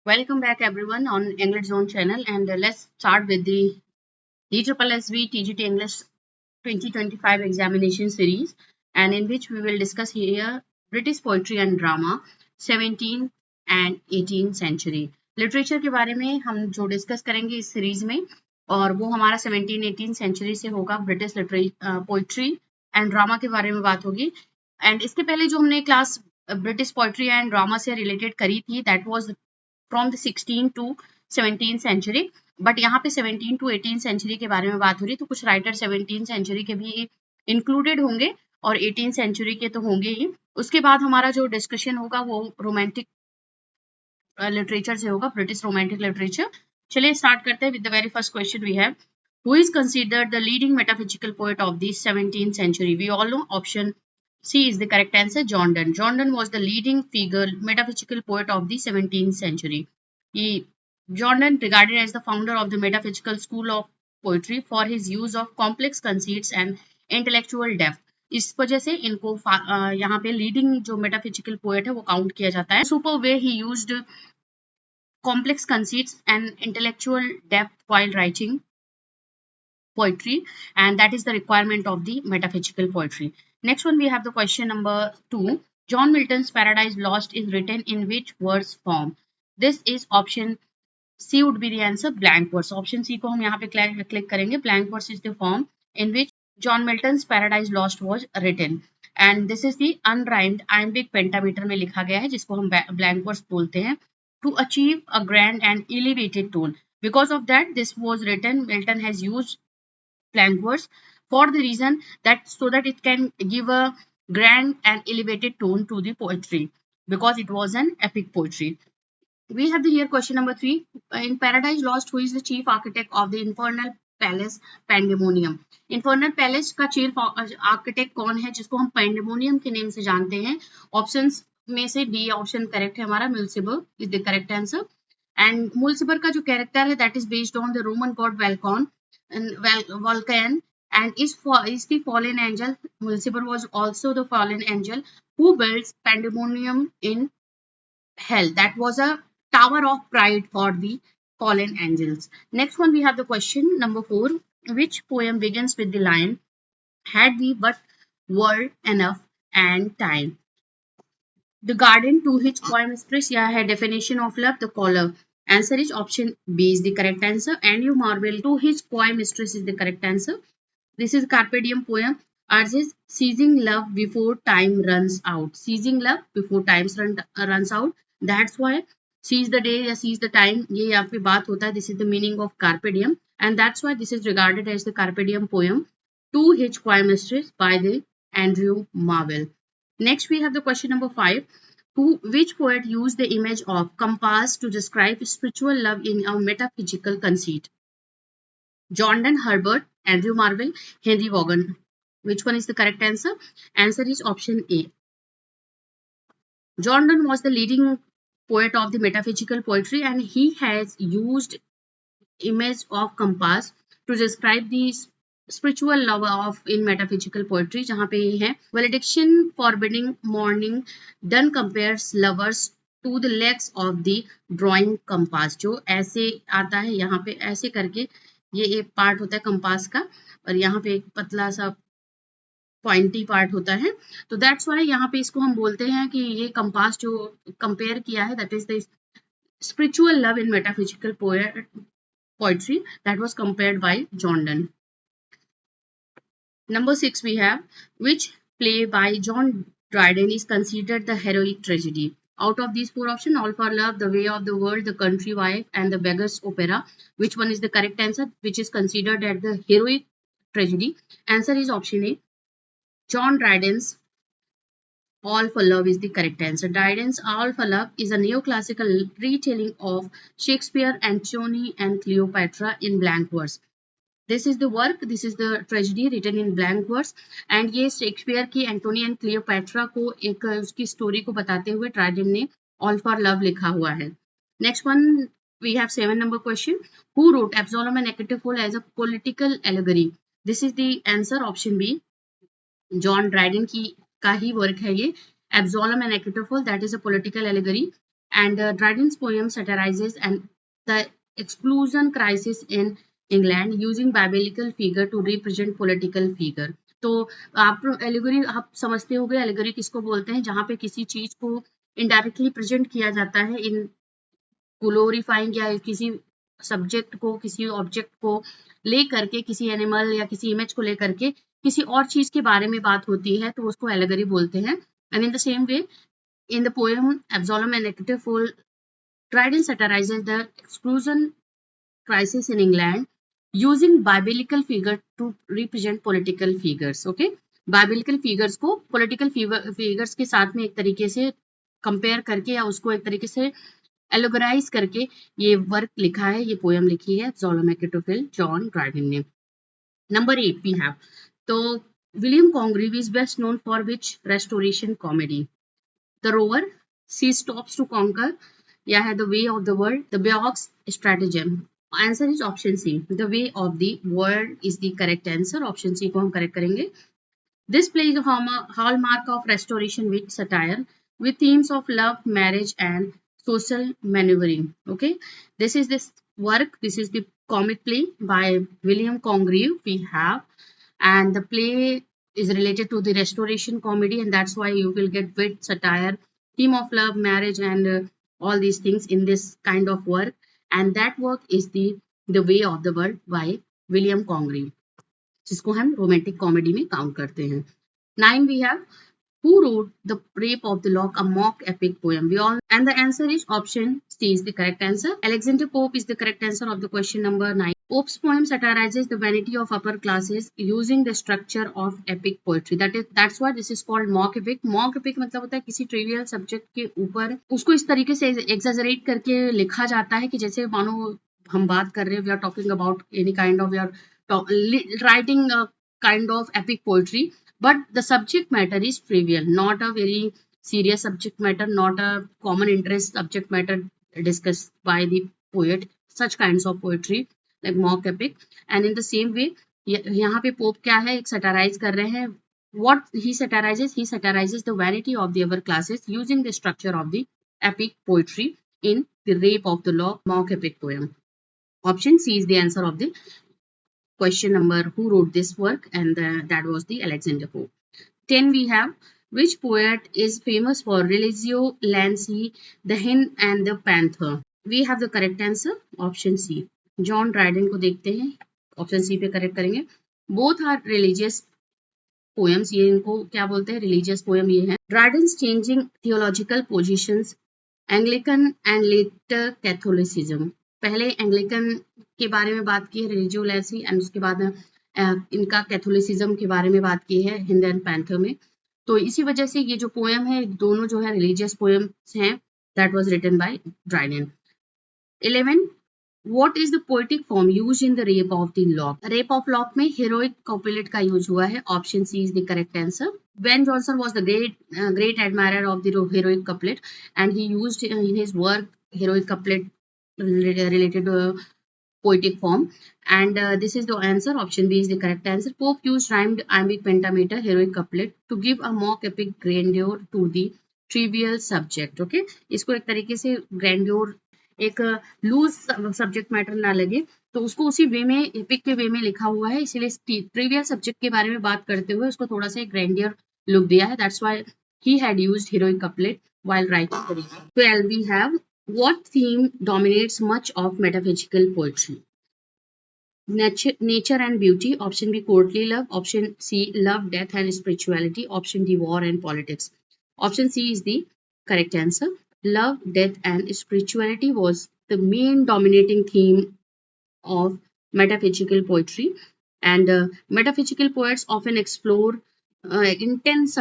Welcome back everyone on English Zone channel and let's start with the DSSSB TGT English 2025 examination series and in which we will discuss here British poetry and drama 17th and 18th century. Literature के बारे में हम जो discuss करेंगे इस series में और वो हमारा 17-18 सेंचुरी से होगा ब्रिटिश पोइट्री एंड ड्रामा के बारे में बात होगी एंड इसके पहले जो हमने class British poetry and drama से रिलेटेड करी थी that was from the 16 to 17 century but यहाँ पे 17 टू 18 सेंचुरी के बारे में बात हो रही तो कुछ राइटर 17 सेंचुरी के भी इंक्लूडेड होंगे और 18 सेंचुरी के तो होंगे ही। उसके बाद हमारा जो डिस्कशन होगा वो रोमांटिक लिटरेचर से होगा, ब्रिटिश रोमांटिक लिटरेचर। चलिए स्टार्ट करते हैं with the very first question we have, who is considered the leading metaphysical poet of the 17th century? We all know option C is the correct answer, John Donne. John Donne was the leading figure, metaphysical poet of the 17th century. John Donne regarded as the founder of the metaphysical school of poetry for his use of complex conceits and intellectual depth. इस वजह से इनको यहाँ पे leading जो metaphysical poet है वो count किया जाता है। Super way he used complex conceits and intellectual depth while writing poetry, and that is the requirement of the metaphysical poetry. Next one, we have the question number 2. John Milton's Paradise Lost is written in which verse form? This is option C would be the answer, blank verse. Option C को हम यहाँ पे click करेंगे. Blank verse is the form in which John Milton's Paradise Lost was written. And this is the unrhymed iambic pentameter में लिखा गया है जिसको हम blank verse बोलते हैं. To achieve a grand and elevated tone. Because of that, this was written. Milton has used blank verse for the reason that so that it can give a grand and elevated tone to the poetry because it was an epic poetry. We have the here question number 3. In Paradise Lost, who is the chief architect of the Infernal Palace Pandemonium? Infernal Palace का chief architect कौन है जिसको हम Pandemonium के name से जानते हैं? Options में से D ऑप्शन करेक्ट है हमारा, Mulciber is the correct answer. And Mulciber का जो कैरेक्टर है that is based on the Roman god Vulcan and is the fallen angel. Mulciber was also the fallen angel who builds Pandemonium in hell. That was a tower of pride for the fallen angels. Next one, we have the question number 4. Which poem begins with the line, had we but word enough and time? The garden to which poem express या है definition of love, the caller. Answer is option B is the correct answer. And you marvel to which poem mistress is the correct answer. This is Carpe Diem poem. Urges seizing love before time runs out. Seizing love before time runs out. That's why seize the day या seize the time ये यहाँ पे बात होता है. This is the meaning of Carpe Diem, and that's why this is regarded as the Carpe Diem poem to his choir mistress by the Andrew Marvell. Next we have the question number 5. Which poet used the image of compass to describe spiritual love in a metaphysical conceit? John Donne, Herbert, Andrew Marvell, Henry Vaughan. Which one is the correct answer? Answer is option A. John Donne was the leading poet of the metaphysical poetry and he has used image of compass to describe the spiritual love of in metaphysical poetry जहाँ पे ये है valediction forbidding morning done compares lovers to the legs of the drawing compass. जो ऐसे आता है यहाँ पे ऐसे करके ये एक पार्ट होता है कंपास का और यहाँ पे एक पतला सा पॉइंटी पार्ट होता है तो दैट्स वाई यहाँ पे इसको हम बोलते हैं कि ये कंपास जो कंपेयर किया है that is the spiritual love in metaphysical poetry that was compared by John Donne. Number 6 we have, which play by John Dryden is considered the heroic tragedy? Out of these 4 options, All for Love, The Way of the World, The Country Wife and The Beggar's Opera, which one is the correct answer, which is considered as the heroic tragedy? Answer is option A. John Dryden's All for Love is the correct answer. Dryden's All for Love is a neoclassical retelling of Shakespeare, Antony and Cleopatra in blank verse. This is the work, this is the tragedy written in blank verse and ये Shakespeare की Antony and Cleopatra को एक उसकी story को बताते हुए Dryden ने all for love लिखा हुआ है. Next one we have 7 number question. Who wrote Absalom and Achitophel as a political allegory? This is the answer, option B. John Dryden की का ही वर्क है ये. Absalom and Achitophel, that is a political allegory And Dryden's poem satirizes and the exclusion crisis in England using biblical figure to represent political figure. तो आप allegory आप समझते होंगे allegory किसको बोलते हैं, जहाँ पे किसी चीज को इनडायरेक्टली प्रेजेंट किया जाता है इन ग्लोरीफाइंग या किसी सब्जेक्ट को किसी ऑब्जेक्ट को ले करके किसी एनिमल या किसी इमेज को लेकर के किसी और चीज के बारे में बात होती है तो उसको एलिगोरी बोलते हैं. And in the same way in the poem Absalom and Achitophel, Dryden satirizes the exclusion crisis in England using biblical figures to represent political figures. Okay, biblical figures को political figures के साथ में एक तरीके से compare करके या उसको एक तरीके से एलोगराइज करके ये वर्क लिखा है, ये पोएम लिखी है Absalom and Achitophel, John Dryden ने. Number 8 we have, तो William Congreve is best known for which restoration comedy? The Rover, She Stops to Conquer, या है The Way of the World, The Beowulf's Stratagem. Answer is option C. The Way of the World is the correct answer. Option C को हम correct करेंगे. This play is a hallmark of restoration with satire, with themes of love, marriage, and social maneuvering. Okay, this is this work. This is the comic play by William Congreve. We have, and the play is related to the restoration comedy, and that's why you will get wit, satire, theme of love, marriage, and all these things in this kind of work. And that work is the Way of the World by William Congreve, जिसको हम romantic comedy में count करते हैं. 9 we have, who wrote The Rape of the Lock, a mock epic poem? We all, and the answer is option C is the correct answer. Alexander Pope is the correct answer of the question number 9. Pope's poem satirizes the vanity of upper classes using the structure of epic poetry. That's why this is called mock epic. Mock epic मतलब होता है किसी trivial subject के ऊपर उसको इस तरीके से exaggerate करके लिखा जाता है कि जैसे मानो हम बात कर रहे हैं, we are talking about any kind of, we are writing a kind of epic poetry, but the subject matter is trivial, not a very serious subject matter, not a common interest subject matter discussed by the poet. Such kinds of poetry like mock epic. And in the same way यहाँ पे pope क्या है, एक satirize कर रहे हैं. What he satirizes the vanity of the upper classes using the structure of the epic poetry in The Rape of the Lock, mock epic poem. Option C is the answer of the question number, who wrote this work, and that was the Alexander Pope. 10 we have, which poet is famous for Religio Lanci, The Hen and the Panther? We have the correct answer, option C. John Dryden को देखते हैं, option C पे correct करेंगे. Both are religious poems, ये इनको क्या बोलते हैं, रिलीजियस पोएम ये है. Dryden's changing theological positions, Anglican and later Catholicism. पहले एंग्लिकन के बारे में बात की है रिलीजियो लैसी, एंड उसके बाद इनका कैथोलिसिज्म के बारे में बात की है हिंद एंड पैंथर में. तो इसी वजह से ये जो पोएम है दोनों जो है रिलीजियस पोएम्स हैं. That was written by Dryden. 11, What is the poetic form used in the Rape of the Lock? Rape of Lock में heroic couplet का यूज हुआ है. Option C is the correct answer. Ben Jonson was the great admirer of the heroic couplet, and he used in his work heroic couplet related poetic form. And this is the answer. Option B is the correct answer. Pope used rhymed iambic pentameter heroic couplet to give a mock epic grandeur to the trivial subject. Okay, इसको एक तरीके से grandeur एक loose subject matter ना लगे तो उसको उसी वे में एपिक के वे में लिखा हुआ है, इसीलिए ट्रिवियल सब्जेक्ट के बारे में बात करते हुए उसको थोड़ा सा ग्रैंडियर लुक दिया है. That's why he had used heroic couplet while writing the read. 12 we have, what theme dominates much of metaphysical poetry? Nature and beauty. Option B, courtly love. Option C, love, death and spirituality. Option D, war and politics. Option C is the correct answer. Love, death and spirituality was the main dominating theme of metaphysical poetry, and metaphysical poets often explore intense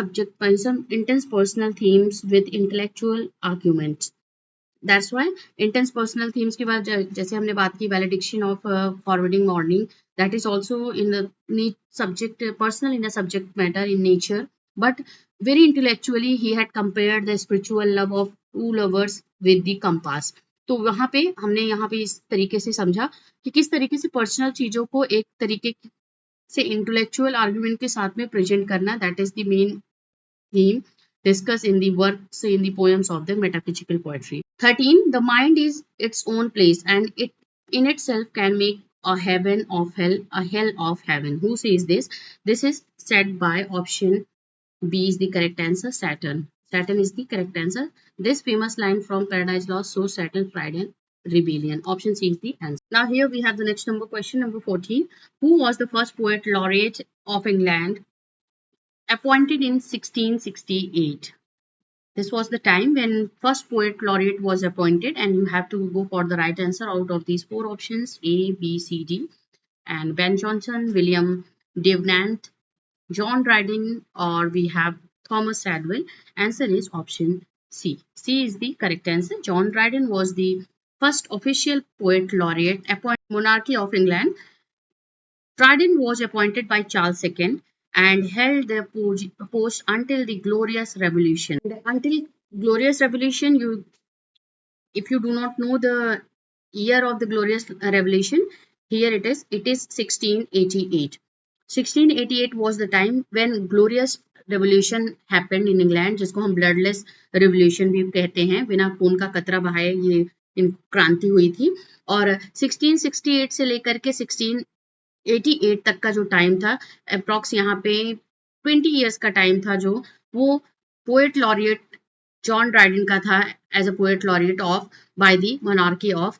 personal themes with intellectual arguments. That's why intense personal themes के बाद जैसे हमने बात की valediction of forwarding morning, that is also in the subject personal in the subject matter in nature, but very intellectually he had compared the spiritual love of two lovers with the compass. तो वहाँ पे हमने यहाँ पे इस तरीके से समझा कि किस तरीके से पर्सनल चीजों को एक तरीके से इंटेलेक्चुअल आर्ग्यूमेंट के साथ में प्रेजेंट करना, that is the main theme. discussed in the works in the poems of the metaphysical poetry. 13. The mind is its own place and it in itself can make a heaven of hell, a hell of heaven. Who says this? This is said by option B is the correct answer, Saturn. Saturn is the correct answer. This famous line from Paradise Lost shows Saturn's pride and rebellion. Option C is the answer. Now here we have the next number question, number 14. Who was the first poet laureate of England appointed in 1668? This was the time when first poet laureate was appointed, and you have to go for the right answer out of these four options A, B, C, D. And Ben Jonson, William Davenant, John Dryden, or we have Thomas Sadwell. Answer is option C. C is the correct answer. John Dryden was the first official poet laureate appointed monarchy of England. Dryden was appointed by Charles II and held the post until the Glorious Revolution. Until Glorious Revolution, if you do not know the year of the Glorious Revolution, here it is. It is 1688. 1688 was the time when Glorious Revolution happened in England, जिसको हम bloodless revolution भी कहते हैं, बिना खून का कतरा बहाए ये क्रांति हुई थी. और 1668 से लेकर के 1688 तक का जो टाइम था, अप्रॉक्स यहाँ पे 20 ईयर्स का टाइम था, जो वो पोएट लॉरिएट जॉन ड्राइडन का था as a poet laureate of by the monarchy of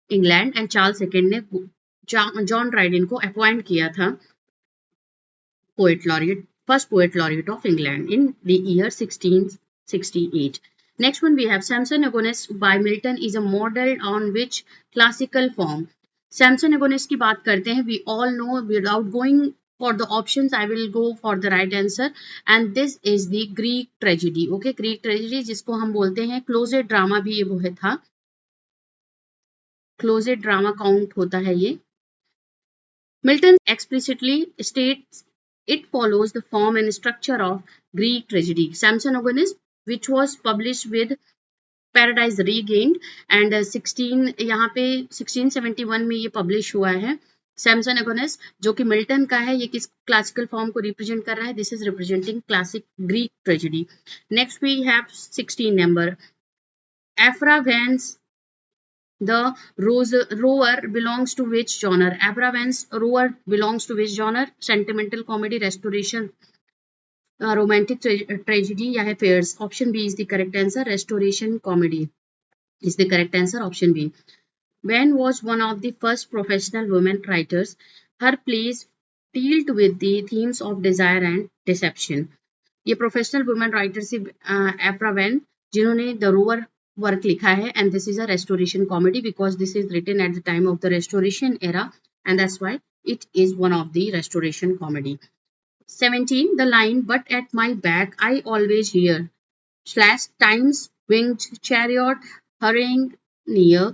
England, and Charles second ने जॉन ड्राइडन को अपॉइंट किया था poet laureate, first poet laureate of England in the year 1668. Next one we have Samson Agonistes by Milton is a model on which classical form. Samson Agonistes की बात करते हैं. We all know without going for the options I will go for the right answer, and this is the Greek tragedy. Okay, Greek tragedy जिसको हम बोलते हैं closet drama भी ये वो है था. Closet drama count होता है ये. Milton explicitly states it follows the form and structure of Greek tragedy. Samson Agonistes, which was published with Paradise Regained, and यहाँ पे 1671 में ये पब्लिश हुआ है. सैमसन एगोनिस्ट जो कि मिल्टन का है, ये किस क्लासिकल फॉर्म को रिप्रेजेंट कर रहा है? This is representing classic Greek tragedy. Next we have 16 number. Aphra वैंस The Rower belongs to which genre? Abra Vance Rower belongs to which genre? Sentimental comedy, restoration, romantic tragedy, या है fairs? Option B is the correct answer. Restoration comedy is the correct answer. Option B. When was one of the first professional women writers? Her plays dealt with the themes of desire and deception. ये professional women writer से Aphra Behn, जिन्होंने the Rover work लिखा है, and this is a restoration comedy because this is written at the time of the restoration era, and that's why it is one of the restoration comedy. 17. The line "But at my back I always hear / time's winged chariot hurrying near"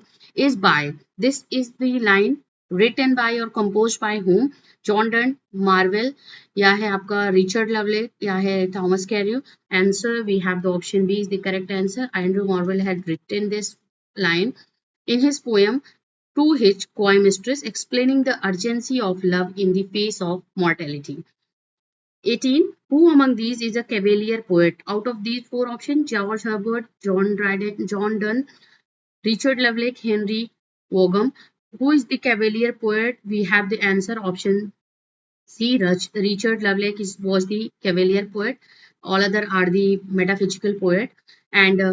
is by. This is the line written by or composed by whom? John Donne, marvel, या है आपका Richard लवलेक, या है Thomas Cairo. Answer we have the option B is the correct answer. Andrew Marvell had written this line in his poem To His Coy Mistress, explaining the urgency of love in the face of mortality. 18. Who among these is a cavalier poet? Out of these four options, George Herbert, John Dryden, John Donne, Richard Lovelake, Henry Wogum. Who is the cavalier poet? We have the answer option C. Richard Lovelake was the cavalier poet. All other are the metaphysical poet. And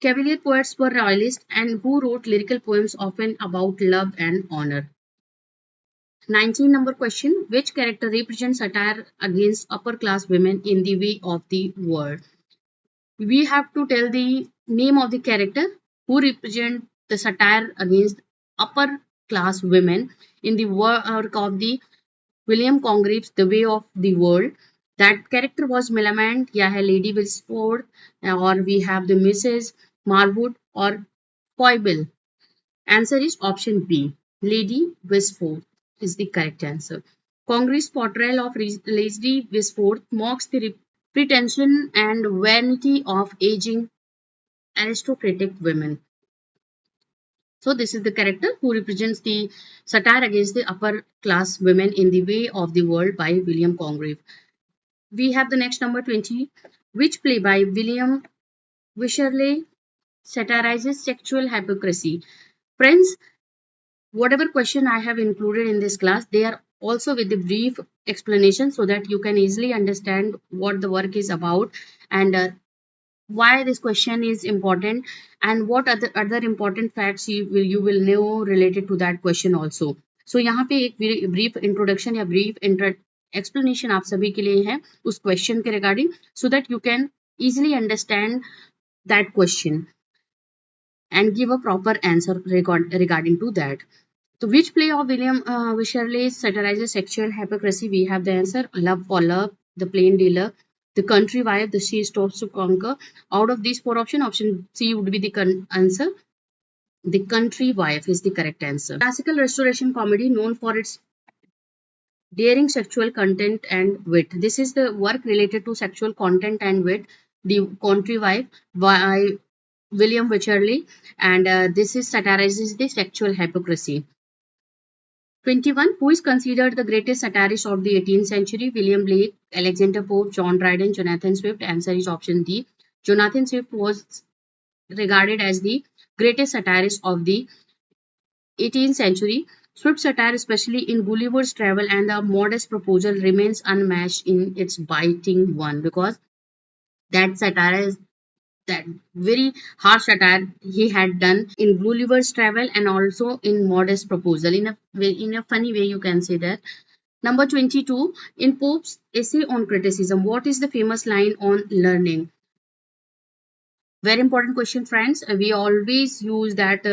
cavalier poets were royalists and who wrote lyrical poems often about love and honor. 19 number question. Which character represents satire against upper class women in the way of the world? We have to tell the name of the character who represent the satire against upper class women in the work of the William Congreve's The Way of the World. That character was Millamant, या है Lady Whisford, or we have the Mrs. Marwood or Foible. Answer is option B. Lady Whisford is the correct answer. Congreve's portrayal of Lady Whisford mocks the pretension and vanity of aging aristocratic women. So this is the character who represents the satire against the upper class women in The Way of the World by William Congreve. We have the next number 20. Which play by William Wycherley satirizes sexual hypocrisy? Friends, whatever question I have included in this class, they are also with the brief explanation so that you can easily understand what the work is about and why this question is important and what other important facts you will know related to that question also. So यहाँ पे एक brief introduction या brief explanation आप सभी के लिए है उस question के regarding so that you can easily understand that question and give a proper answer regarding to that. So, which play of William Wycherley satirizes sexual hypocrisy? We have the answer: Love for Love, The Plain Dealer, The Country Wife, The She Stops to Conquer. Out of these four options, option C would be the answer. The Country Wife is the correct answer. Classical restoration comedy known for its daring sexual content and wit. This is the work related to sexual content and wit. The Country Wife by William Wycherley, and this is satirizes the sexual hypocrisy. 21. Who is considered the greatest satirist of the 18th century? William Blake, Alexander Pope, John Dryden, Jonathan Swift. Answer is option D. Jonathan Swift was regarded as the greatest satirist of the 18th century. Swift's satire, especially in Gulliver's Travel and The Modest Proposal, remains unmatched in its biting one because that satire is that very harsh satire he had done in Gulliver's Travel and also in Modest Proposal. In a funny way, you can say that. Number 22, in Pope's essay on criticism, what is the famous line on learning? Very important question, friends. We always use that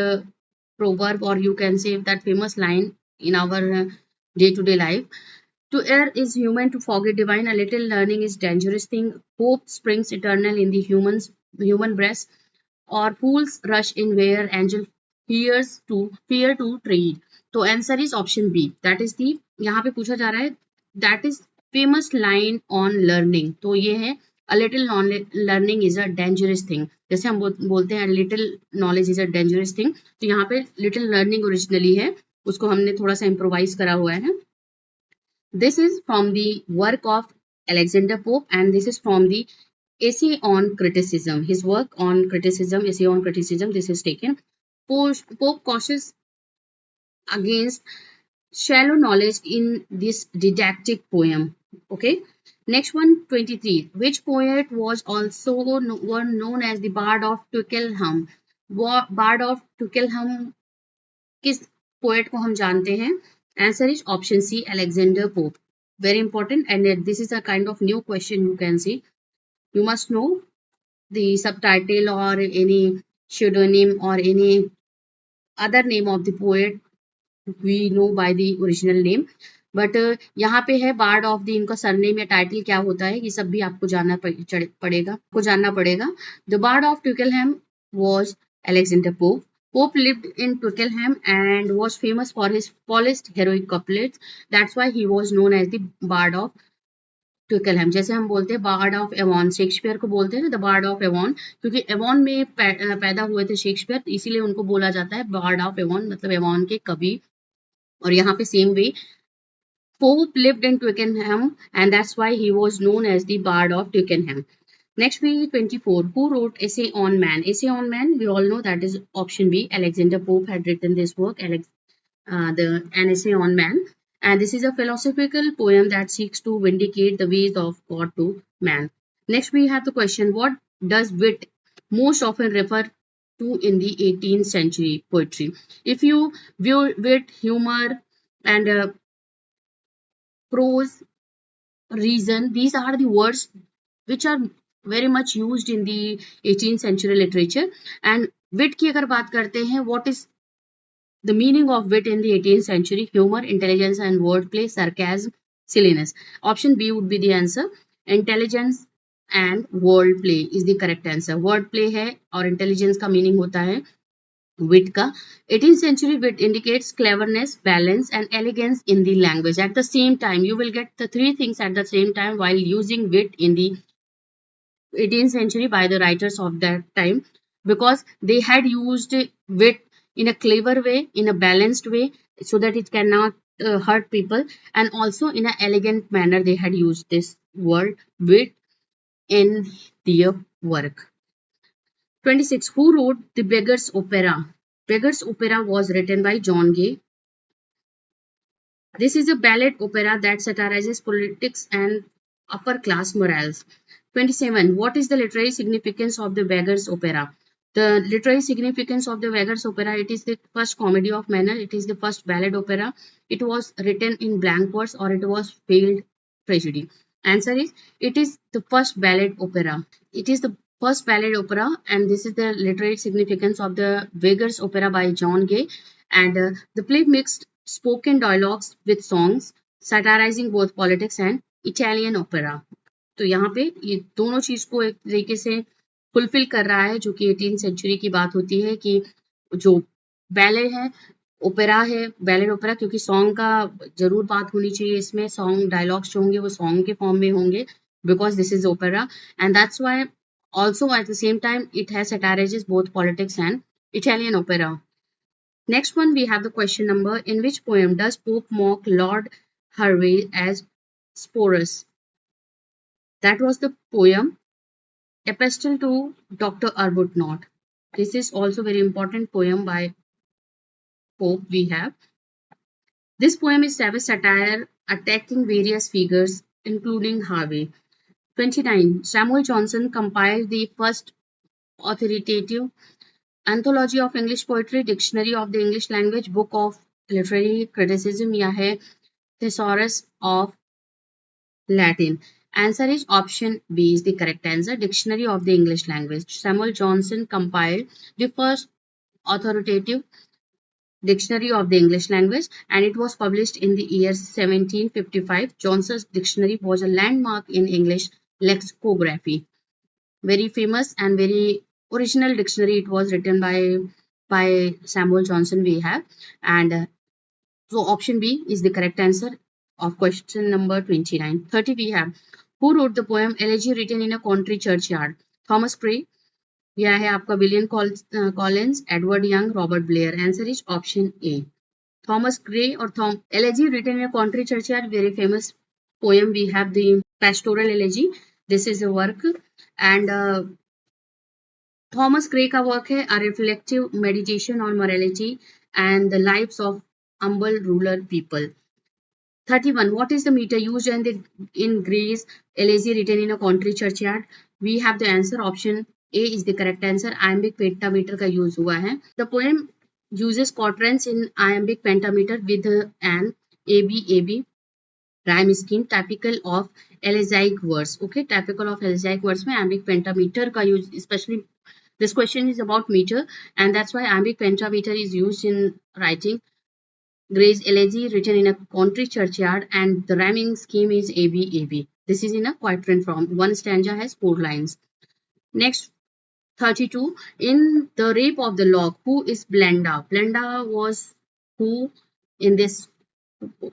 proverb, or you can say that famous line in our day-to-day life. To err is human, to forget divine. A little learning is dangerous thing. Hope springs eternal in the human breast. Or fools rush in where angel fear to tread. तो answer is option B that is the यहाँ पे पूछा जा रहा है that is famous line on learning तो ये है a little learning is a dangerous thing जैसे हम बोलते हैं little knowledge is a dangerous thing तो यहाँ पे लिटिल लर्निंग ओरिजिनली है उसको हमने थोड़ा सा इम्प्रोवाइज करा हुआ है this is from the work of Alexander Pope and this is from the essay on criticism. His work on criticism, essay on criticism, this is taken. Pope cautions against shallow knowledge in this didactic poem. Okay. Next one, 23. Which poet was also known as the Bard of Twickenham? Bard of Twickenham किस poet को हम जानते हैं? Answer is option C, Alexander Pope. Very important and this is a kind of new question you can see. You must know the subtitle or any pseudonym or any other name of the poet we know by the original name. But यहाँ पे है bard of the इनका surname या title क्या होता है ये सब भी आपको जानना पड़ेगा the bard of Twickenham was Alexander Pope. Pope lived in Twickenham and was famous for his polished heroic couplets. That's why he was known as the Bard of ट्विकलहैम जैसे हम बोलते हैं बार्ड ऑफ एवॉन शेक्सपियर को बोलते हैं the bard of Avon क्योंकि Avon में पैदा हुए थे शेक्सपियर इसीलिए उनको बोला जाता है बार्ड ऑफ एवॉन मतलब एवॉन के कवि और यहाँ पे same way Pope lived in Twickenham and that's why he was known as the Bard of Twickenham. Next we 24. Who wrote Essay on Man? Essay on Man, we all know that is option B. Alexander Pope had written this work, an Essay on Man. And this is a philosophical poem that seeks to vindicate the ways of God to man. Next we have the question, what does wit most often refer to in the 18th century poetry? If you view wit, humor, and prose, reason, these are the words which are very much used in the 18th century literature. And wit की अगर बात करते हैं, what is the meaning of wit in the 18th century? Humor, intelligence and wordplay, sarcasm, silliness. Option B would be the answer. Intelligence and wordplay is the correct answer. Wordplay है और intelligence का meaning होता है wit का 18th century wit indicates cleverness, balance and elegance in the language. At the same time, you will get the three things at the same time while using wit in the 18th century by the writers of that time because they had used wit in a clever way, in a balanced way so that it cannot hurt people and also in an elegant manner they had used this word wit in their work. 26. Who wrote The Beggar's Opera? Beggar's Opera was written by John Gay. This is a ballet opera that satirizes politics and upper class morals. 27. What is the literary significance of the Beggar's Opera? The literary significance of the Beggar's Opera, it is the first comedy of manner, it is the first ballet opera, it was written in blank verse or it was failed tragedy. Answer is, it is the first ballet opera. It is the first ballet opera and this is the literary significance of the Beggar's Opera by John Gay. And the play mixed spoken dialogues with songs satirizing both politics and Italian opera. तो यहाँ पे ये दोनों चीज को एक तरीके से फुलफिल कर रहा है जो कि 18th सेंचुरी की बात होती है कि जो बैले है ओपेरा है बैलेड ओपेरा क्योंकि सॉन्ग का जरूर बात होनी चाहिए इसमें सॉन्ग डायलॉग्स जो होंगे वो सॉन्ग के फॉर्म में होंगे because this is opera and that's why also at the same time it has satirizes both politics and Italian opera. Next one we have the question number in which poem does Pope mock Lord Hervey as Sporus? That was the poem Epistle to Dr. Arbuthnot. This is also very important poem by Pope we have. This poem is savage satire attacking various figures including Harvey. 29. Samuel Johnson compiled the first authoritative anthology of English poetry, dictionary of the English language, book of literary criticism या है thesaurus of Latin. Answer is option B is the correct answer. Dictionary of the English language. Samuel Johnson compiled the first authoritative dictionary of the English language and it was published in the year 1755. Johnson's dictionary was a landmark in English lexicography. Very famous and very original dictionary. It was written by Samuel Johnson we have and so option B is the correct answer of question number 29. 30 we have who wrote the poem Elegy written in a country churchyard? Thomas Gray, यह है आपका William Collins, Edward young, Robert Blair. Answer is option A. Thomas Gray or Elegy written in a country churchyard, very famous poem. We have the Pastoral Elegy. This is a work and Thomas Gray का work है A Reflective Meditation on Morality and the Lives of Humble Rural People. 31. What is the meter used in Gray's Elegy written in a country churchyard? We have the answer option A is the correct answer. Iambic pentameter का use हुआ है. The poem uses quatrains in iambic pentameter with an ABAB rhyme scheme typical of elegiac verse. Okay, typical of elegiac verse में iambic pentameter का use, especially this question is about meter and that's why iambic pentameter is used in writing Gray's Elegy written in a country churchyard and the rhyming scheme is ABAB. This is in a quatrain form. One stanza has 4 lines. Next, 32. In The Rape of the Lock, who is Blenda? Blenda was who in this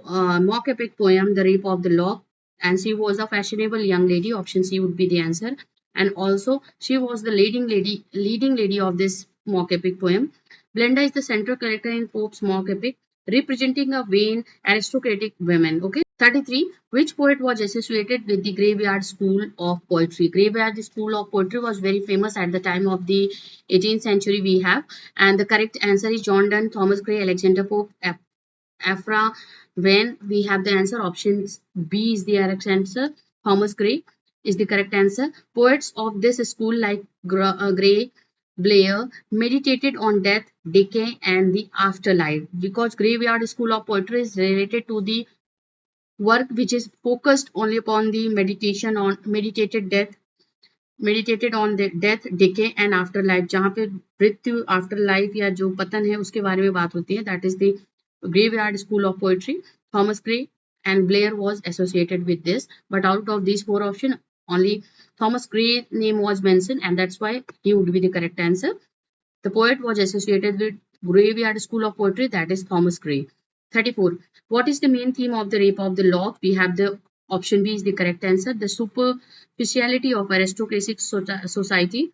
mock epic poem, The Rape of the Lock, and she was a fashionable young lady. Option C would be the answer. And also, she was the leading lady of this mock epic poem. Blenda is the central character in Pope's mock epic, representing a vain aristocratic woman. Okay. 33. Which poet was associated with the Graveyard School of Poetry? Graveyard School of Poetry was very famous at the time of the 18th century we have. And the correct answer is John Donne, Thomas Gray, Alexander Pope, Aphra When. We have the answer. Option B is the correct answer. Thomas Gray is the correct answer. Poets of this school like Gray, Blair meditated on death, decay and the afterlife because Graveyard School of Poetry is related to the work which is focused only upon the meditated on the death, decay and afterlife जहाँ पे मृत्यु afterlife या जो पतन है उसके बारे में बात होती है. That is the Graveyard School of Poetry. Thomas Gray and Blair was associated with this, but out of these 4 options only Thomas Gray name was mentioned and that's why he would be the correct answer. The poet was associated with Graveyard School of Poetry, that is Thomas Gray. 34. What is the main theme of The Rape of the Lock? We have the option B is the correct answer. The superficiality of aristocratic society.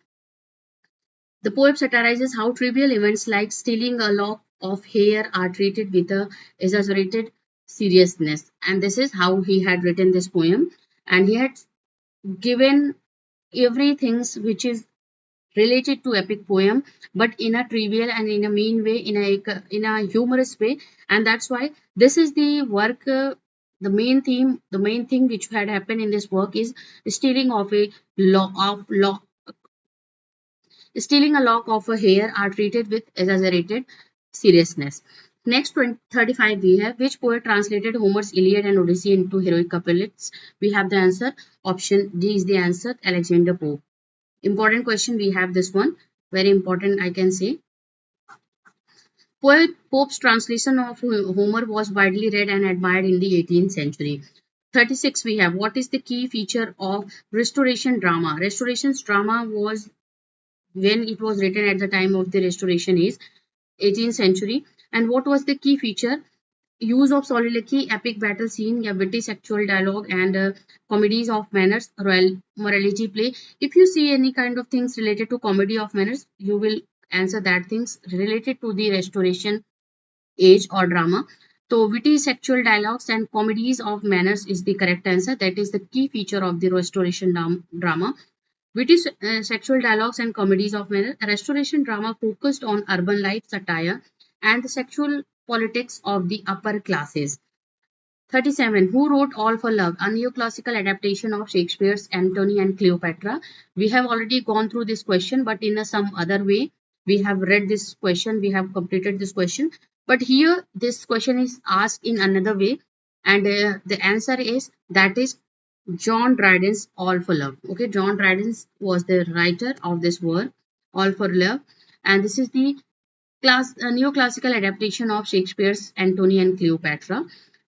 The poem satirizes how trivial events like stealing a lock of hair are treated with a exaggerated seriousness. And this is how he had written this poem. And he had given everything which is related to epic poem, but in a trivial and in a mean way, in a humorous way. And that's why this is the work. The main theme, the main thing which had happened in this work is stealing of a law, stealing a lock of a hair are treated with exaggerated seriousness. Next 35 we have which poet translated Homer's Iliad and Odyssey into heroic couplets. We have the answer. Option D is the answer. Alexander Pope. Important question. We have this one. Very important, I can say. Poet Pope's translation of Homer was widely read and admired in the 18th century. 36 we have what is the key feature of restoration drama. Restoration's drama was when it was written at the time of the restoration is 18th century. And what was the key feature? Use of soliloquy, epic battle scene, या witty sexual dialogue, and comedies of manners, royal morality play. If you see any kind of things related to comedy of manners, you will answer that things related to the restoration age or drama. So witty sexual dialogues and comedies of manners is the correct answer. That is the key feature of the restoration drama. Witty sexual dialogues and comedies of manner. Restoration drama focused on urban life satire and the sexual politics of the upper classes. 37. Who wrote All for Love? A neoclassical adaptation of Shakespeare's Antony and Cleopatra. We have already gone through this question, but in some other way. We have read this question, we have completed this question. But here, this question is asked in another way, and the answer is that is John Dryden's All for Love. Okay, John Dryden was the writer of this work, All for Love, and this is the neoclassical adaptation of Shakespeare's Antony and Cleopatra.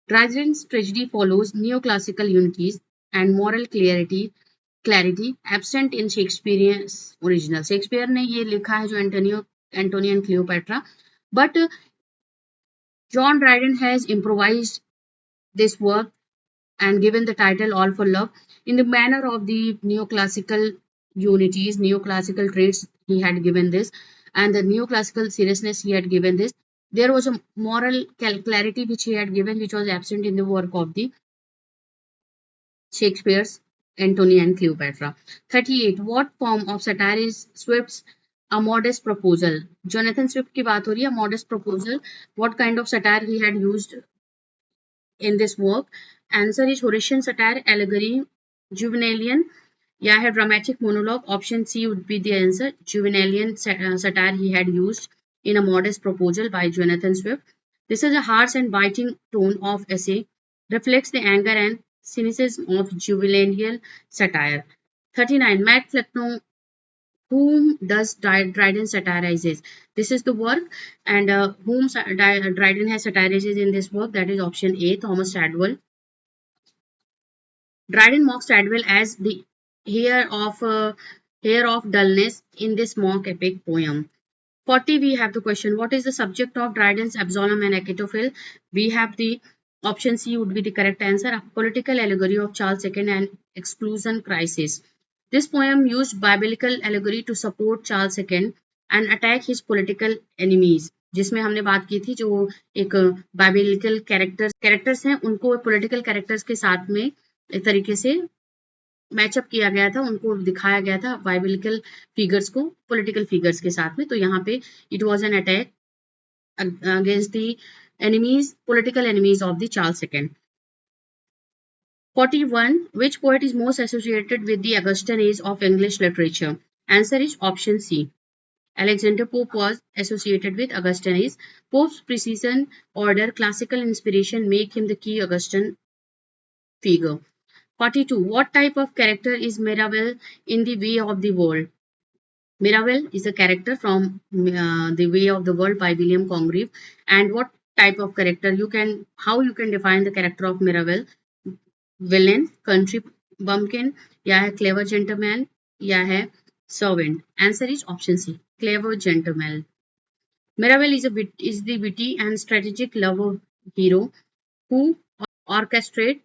Dryden's tragedy follows neoclassical unities and moral clarity absent in Shakespeare's original. Shakespeare ने ये लिखा है जो Antony and Cleopatra, but John Dryden has improvised this work and given the title All for Love in the manner of the neoclassical unities, neoclassical traits he had given this, and the neoclassical seriousness he had given this. There was a moral clarity which he had given, which was absent in the work of the Shakespeare's Antony and Cleopatra. 38. What form of satire is Swift's A Modest Proposal? Jonathan Swift की बात हो रही है. Modest Proposal. What kind of satire he had used in this work? Answer is Horatian satire, allegory, Juvenalian, या है dramatic monologue. Option C would be the answer. Juvenalian satire he had used in A Modest Proposal by Jonathan Swift. This is a harsh and biting tone of essay, reflects the anger and cynicism of juvenile satire. 39. Matt Flecknoe, whom does Dryden satirizes? This is the work, and whom Dryden has satirizes in this work, that is option A, Thomas Shadwell. Dryden mocks Shadwell as the heir of dullness in this mock epic poem. 40 we have the question, what is the subject of Dryden's Absalom and Achitophel? We have the option C would be the correct answer, a political allegory of Charles II and exclusion crisis. This poem used biblical allegory to support Charles II and attack his political enemies, जिसमें हमने बात की थी जो एक biblical characters हैं उनको political characters के साथ में एक तरीके से मैचअप किया गया था, उनको दिखाया गया था बाइबलिकल फिगर्स को पॉलिटिकल फिगर्स के साथ में. तो यहाँ पे it was an attack against the enemies, political enemies of the Charles II. 41. Which poet is most associated with the Augustan age of English literature? Answer is option C. Alexander Pope was associated with Augustan age. Pope's precision, order, classical inspiration make him the key Augustan figure. 42. What type of character is Mirabell in The Way of the World? Mirabell is a character from The Way of the World by William Congreve. And what type of character how you can define the character of Mirabell? Villain, country bumpkin, या है clever gentleman, या है servant. Answer is option C, clever gentleman. Mirabell is the witty and strategic lover hero who orchestrates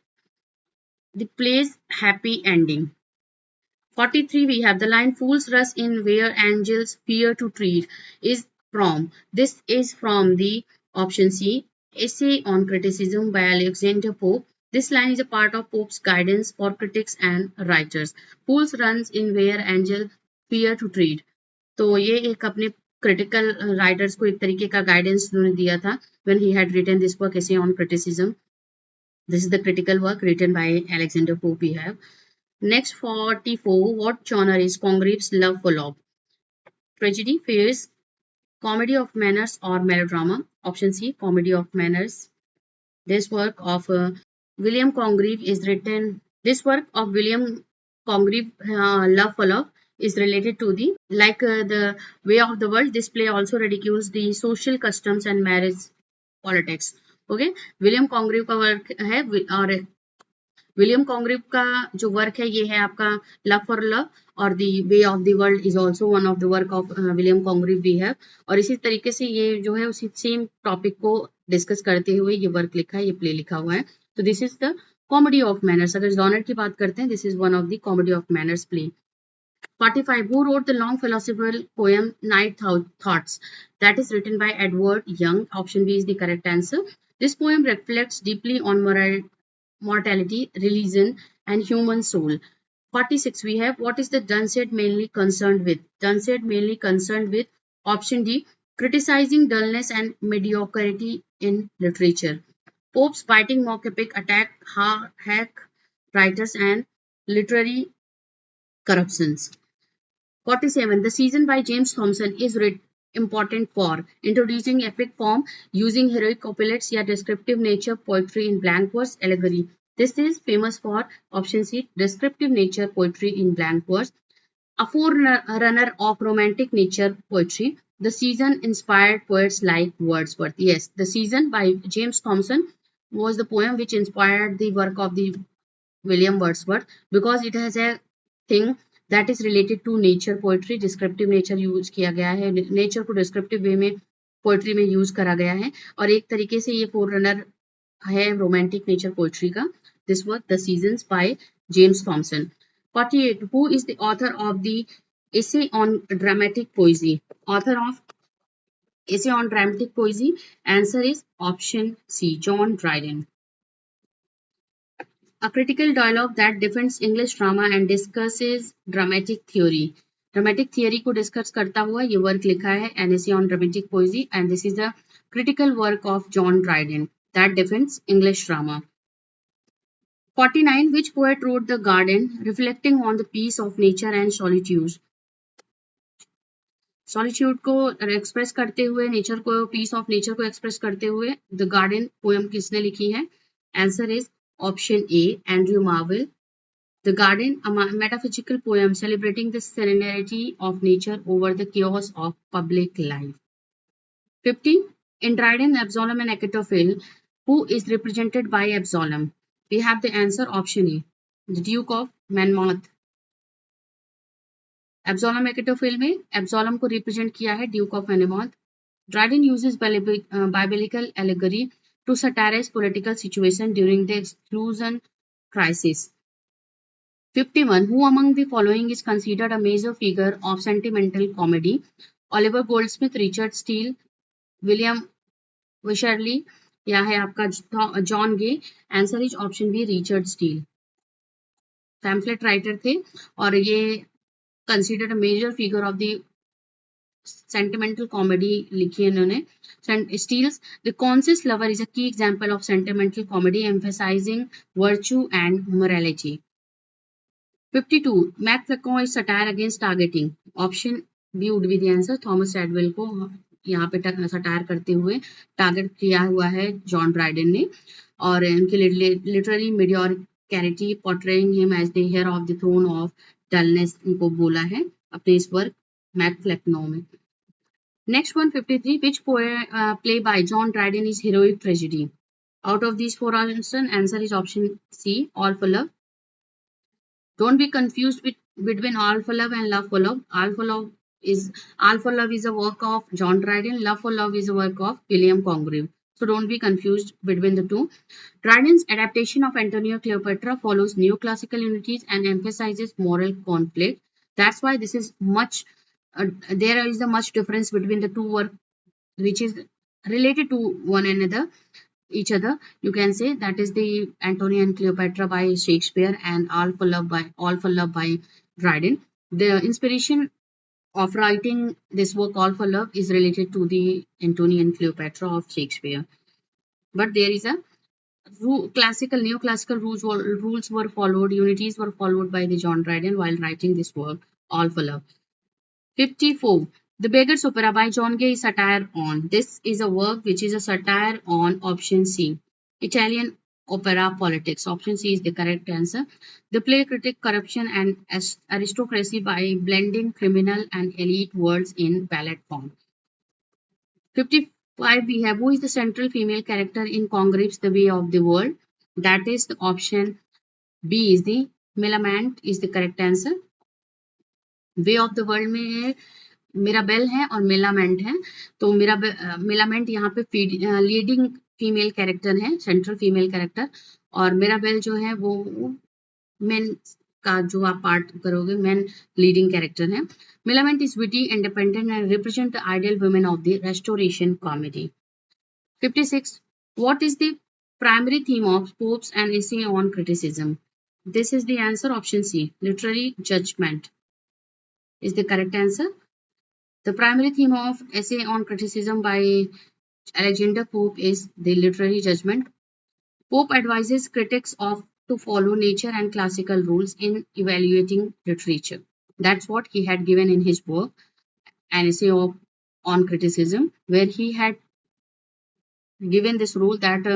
the play's happy ending. 43 we have the line fools rush in where angels fear to tread is from. This is from the option C, Essay on Criticism by Alexander Pope. This line is a part of Pope's guidance for critics and writers. Fools runs in where angel fear to tread. तो ये एक अपने critical writers को एक तरीके का guidance उन्होंने दिया था when he had written this work essay on criticism. This is the critical work written by Alexander Pope we have. Next 44. What genre is Congreve's Love for Love? Tragedy, farce, comedy of manners or melodrama? Option C, comedy of manners. This work of William Congreve is written. This work of William Congreve, Love for Love, is related to the way of the world. This play also ridicules the social customs and marriage politics. Okay, William Congreve का work है और William कॉन्ग्रेव का जो work है ये है आपका love for love और the way of the world is also one of the work of William Congreve we have और इसी तरीके से ये जो है उसी सेम टॉपिक को डिस्कस करते हुए ये वर्क लिखा है, ये प्ले लिखा हुआ है. तो this is the comedy of manners. अगर जॉनर की बात करते हैं, this is one of the comedy of manners play. 45. Who wrote the long philosophical poem Night Thoughts? That is written by Edward Young. Option B is the correct answer. This poem reflects deeply on mortality, religion, and human soul. 46. We have what is the Dunsed mainly concerned with? Dunsed mainly concerned with option D, criticizing dullness and mediocrity in literature. Pope's biting mock epic attack hack writers and literary corruptions. 47. The Season by James Thomson is important for introducing epic form using heroic couplets या descriptive nature poetry in blank verse allegory. This is famous for option C, descriptive nature poetry in blank verse. A forerunner of romantic nature poetry. The Season inspired poets like Wordsworth. Yes, The Season by James Thomson was the poem which inspired the work of the William Wordsworth because it has a thing that is related to nature poetry. Descriptive nature use किया गया है, nature को descriptive वे में poetry में use करा गया है और एक तरीके से ये फोररनर है रोमांटिक नेचर पोएट्री का. This work the seasons by James Thompson. 48. Who is the author of the essay on dramatic poesy? Author of essay on dramatic poesy? Answer is option C, John Dryden. A critical dialogue that defends English drama and discusses dramatic theory. Dramatic theory को discuss करता हुआ ये work लिखा है An Essay on Dramatic Poesy and this is the critical work of John Dryden that defends English drama. 49. Which poet wrote The Garden reflecting on the peace of nature and solitude? Solitude को express करते हुए nature को piece of nature को express करते हुए the garden poem किसने लिखी है? Answer is option A, Andrew Marvell. The Garden, a metaphysical poem celebrating the serenity of nature over the chaos of public life. 50. In Dryden, Absalom and Achitophel, who is represented by Absalom? We have the answer option A, the Duke of Monmouth. Absalom Achitophel में Absalom को represent किया है Duke of Monmouth. Dryden uses biblical allegory to satirize political situation during the exclusion crisis. 51. Who among the following is considered a major figure of sentimental comedy? Oliver Goldsmith, Richard Steele, William Wycherley या है आपका John Gay. Answer is option B, Richard Steele. Pamphlet writer थे और ये considered a major figure of the sentimental comedy लिखी है इन्होंने. Steele's The Conscious Lover is a key example of sentimental comedy emphasizing virtue and morality. 52. Mac Flacon is satire against targeting. Option B would be the answer. Thomas Edwell को यहाँ पे satire करते हुए target किया हुआ है John Dryden ने और उनकी literary mediocrity portraying him as the heir of the throne of dullness इनको बोला है अपने इस वर्क मैक फ्लैकनो में. Next one, 53. Which play by John Dryden is heroic tragedy? Out of these four answer is option C, All for Love. Don't be confused between All for Love and Love for Love. All for Love is a work of John Dryden. Love for Love is a work of William Congreve. So don't be confused between the two. Dryden's adaptation of Antonio Cleopatra follows neoclassical unities and emphasizes moral conflict. That's why this is there is a much difference between the two work which is related to one another. each other. You can say that is the Antony and Cleopatra by Shakespeare and All for Love by Dryden. The inspiration of writing this work All for Love is related to the Antony and Cleopatra of Shakespeare. But there is a neoclassical rules were followed, unities were followed by the John Dryden while writing this work All for Love. 54. The Beggar's Opera by John Gay is satire on. This is a work which is a satire on option C. Italian opera politics. Option C is the correct answer. The play critic corruption and aristocracy by blending criminal and elite worlds in ballet form. 55 we have who is the central female character in Congreve's The Way of the World. That is the option B is the Millamant is the correct answer. Way of the world में Mirabel है और Millamant है। तो Millamant यहाँ पे leading female character है, central female character, और Mirabel जो है वो मेन का जो आप पार्ट करोगे मेन लीडिंग कैरेक्टर है। Millamant is witty, independent and represent the ideal women of the restoration comedy. 56 what is the primary theme of pops and essay on criticism? This is the answer option C, literary judgment is the correct answer. The primary theme of Essay on Criticism by Alexander Pope is the literary judgment. Pope advises critics of to follow nature and classical rules in evaluating literature. That's what he had given in his book, An Essay on Criticism, where he had given this rule that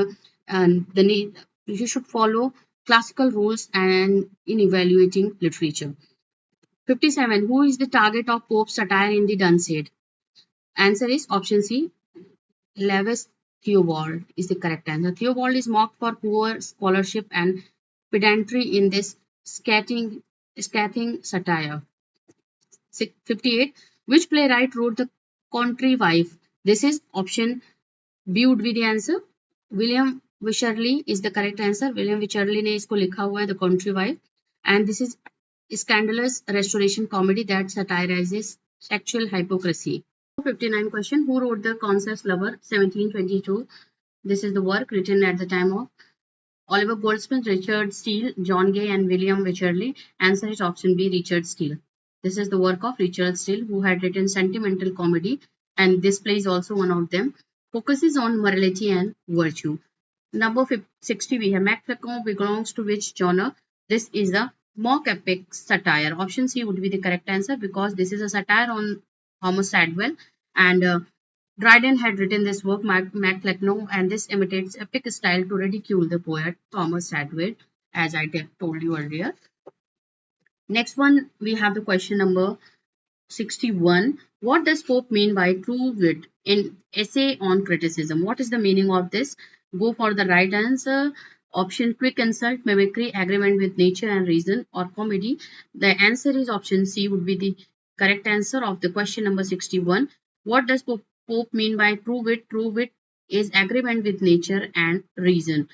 you should follow classical rules and in evaluating literature. 57. Who is the target of Pope's satire in the Dunciad? Answer is option C. Lewis Theobald is the correct answer. Theobald is mocked for poor scholarship and pedantry in this scathing satire. 58. Which playwright wrote The Country Wife? This is option B would be the answer. William Wycherley is the correct answer. William Wycherley ने इसको लिखा हुआ है The Country Wife, and this is scandalous restoration comedy that satirizes sexual hypocrisy. 59 question. Who wrote The Concert's Lover 1722? This is the work written at the time of Oliver Goldsmith, Richard Steele, John Gay and William Wycherley. Answer is option B, Richard Steele. This is the work of Richard Steele, who had written sentimental comedy, and this play is also one of them. Focuses on morality and virtue. Number 60 we have Macbeth belongs to which genre? This is a mock epic satire. Option C would be the correct answer because this is a satire on Thomas Sadwell, and Dryden had written this work, Macbeth, and this imitates epic style to ridicule the poet Thomas Sadwell, as I told you earlier. Next one, we have the question number 61. What does Pope mean by true wit in Essay on Criticism? What is the meaning of this? Go for the right answer. Option quick insult, mimicry, agreement with nature and reason, or comedy. The answer is option C would be the correct answer of the question number 61. What does Pope mean by true wit? True wit is agreement with nature and reason.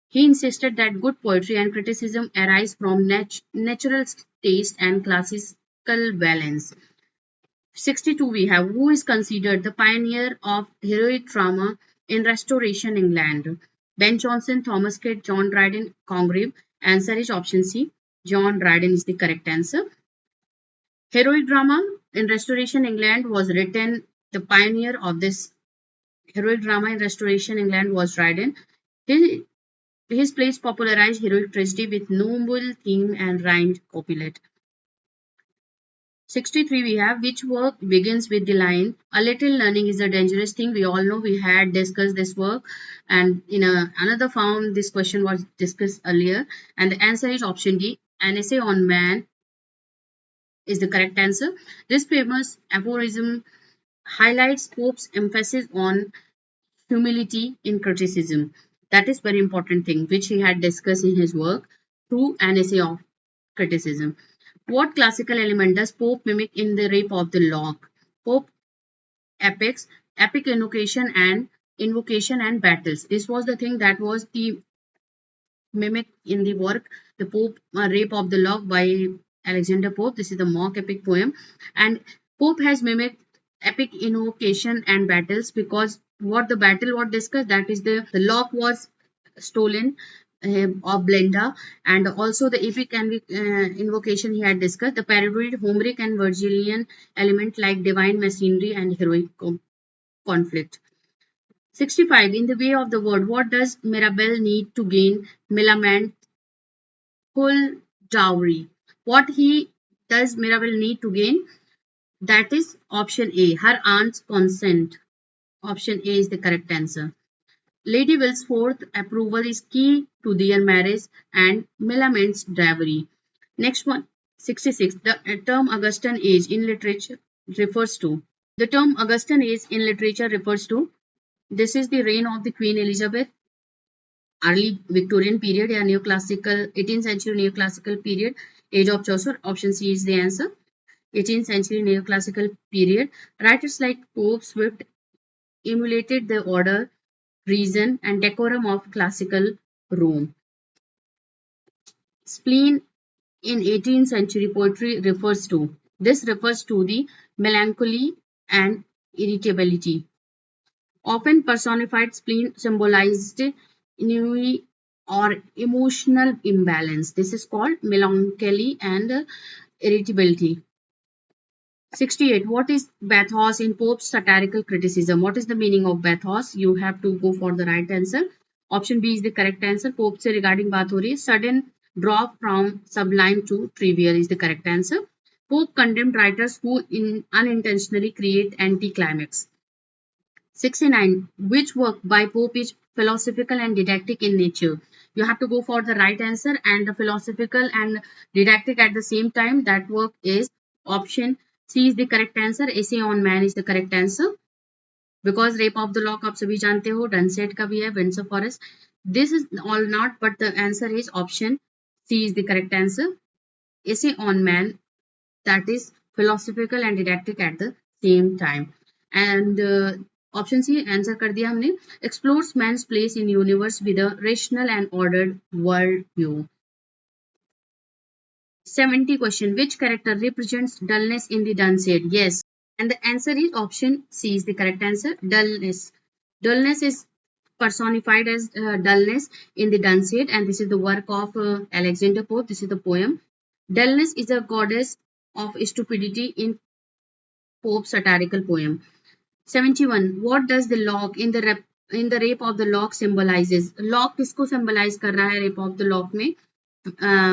He insisted that good poetry and criticism arise from natural taste and classical balance. 62 we have who is considered the pioneer of heroic drama in Restoration England? Ben Jonson, Thomas Kidd, John Dryden, Congreve. Answer is option C. John Dryden is the correct answer. Heroic drama in Restoration England was written. The pioneer of this heroic drama in Restoration England was Dryden. His plays popularized heroic tragedy with noble theme and rhymed couplet. 63 we have which work begins with the line a little learning is a dangerous thing. We all know we had discussed this work, and in another form this question was discussed earlier, and the answer is option D. An Essay on Man is the correct answer. This famous aphorism highlights Pope's emphasis on humility in criticism. That is very important thing which he had discussed in his work through An Essay of Criticism. What classical element does Pope mimic in The Rape of the Lock? Pope epic invocation and battles. This was the thing that was the mimic in the work, The Pope Rape of the Lock by Alexander Pope. This is the mock epic poem, and Pope has mimicked epic invocation and battles because what the battle was discussed, that is the lock was stolen of Blenda, and also the epic invocation he had discussed, the parodied Homeric and Virgilian element like divine machinery and heroic conflict. 65. In the way of the word, what does Mirabelle need to gain Millamant's full dowry? What he does Mirabelle need to gain? That is option A, her aunt's consent. Option A is the correct answer. Lady Wilsforth's approval is key to their marriage and Millamant's dowry. Next one, 66. The term Augustan age in literature refers to. The term Augustan age in literature refers to. This is the reign of the Queen Elizabeth, early Victorian period या neoclassical 18th century neoclassical period, age of Chaucer. Option C is the answer. 18th century neoclassical period. Writers like Pope Swift emulated the order, reason, and decorum of classical Rome. Spleen in 18th century poetry refers to. This refers to the melancholy and irritability. Often personified, spleen symbolized ennui or emotional imbalance. This is called melancholy and irritability. 68. What is bathos in Pope's satirical criticism? What is the meaning of bathos? You have to go for the right answer. Option B is the correct answer. Pope से regarding बात हो रही है. Sudden drop from sublime to trivial is the correct answer. Pope condemned writers who unintentionally create anticlimax. 69. Which work by Pope is philosophical and didactic in nature? You have to go for the right answer, and the philosophical and didactic at the same time. That work is option C is the correct answer. Essay on Man is the correct answer. Because Rape of the Lock आप सभी जानते हो, Dunsett का भी है, Winds of Forest. This is all not, but the answer is option C is the correct answer. Essay on Man, that is philosophical and didactic at the same time. And option C answer कर दिया हमने. Explores man's place in universe with a rational and ordered world view. 70 question. Which character represents dullness in the Dunsett? Yes. And the answer is option C is the correct answer. Dullness. Dullness is personified as dullness in the Dunsett, and this is the work of Alexander Pope. This is the poem. Dullness is a goddess of stupidity in Pope's satirical poem. 71. What does the lock in the Rape of the Lock symbolizes? Lock किसको symbolize कर रहा है Rape of the Lock में?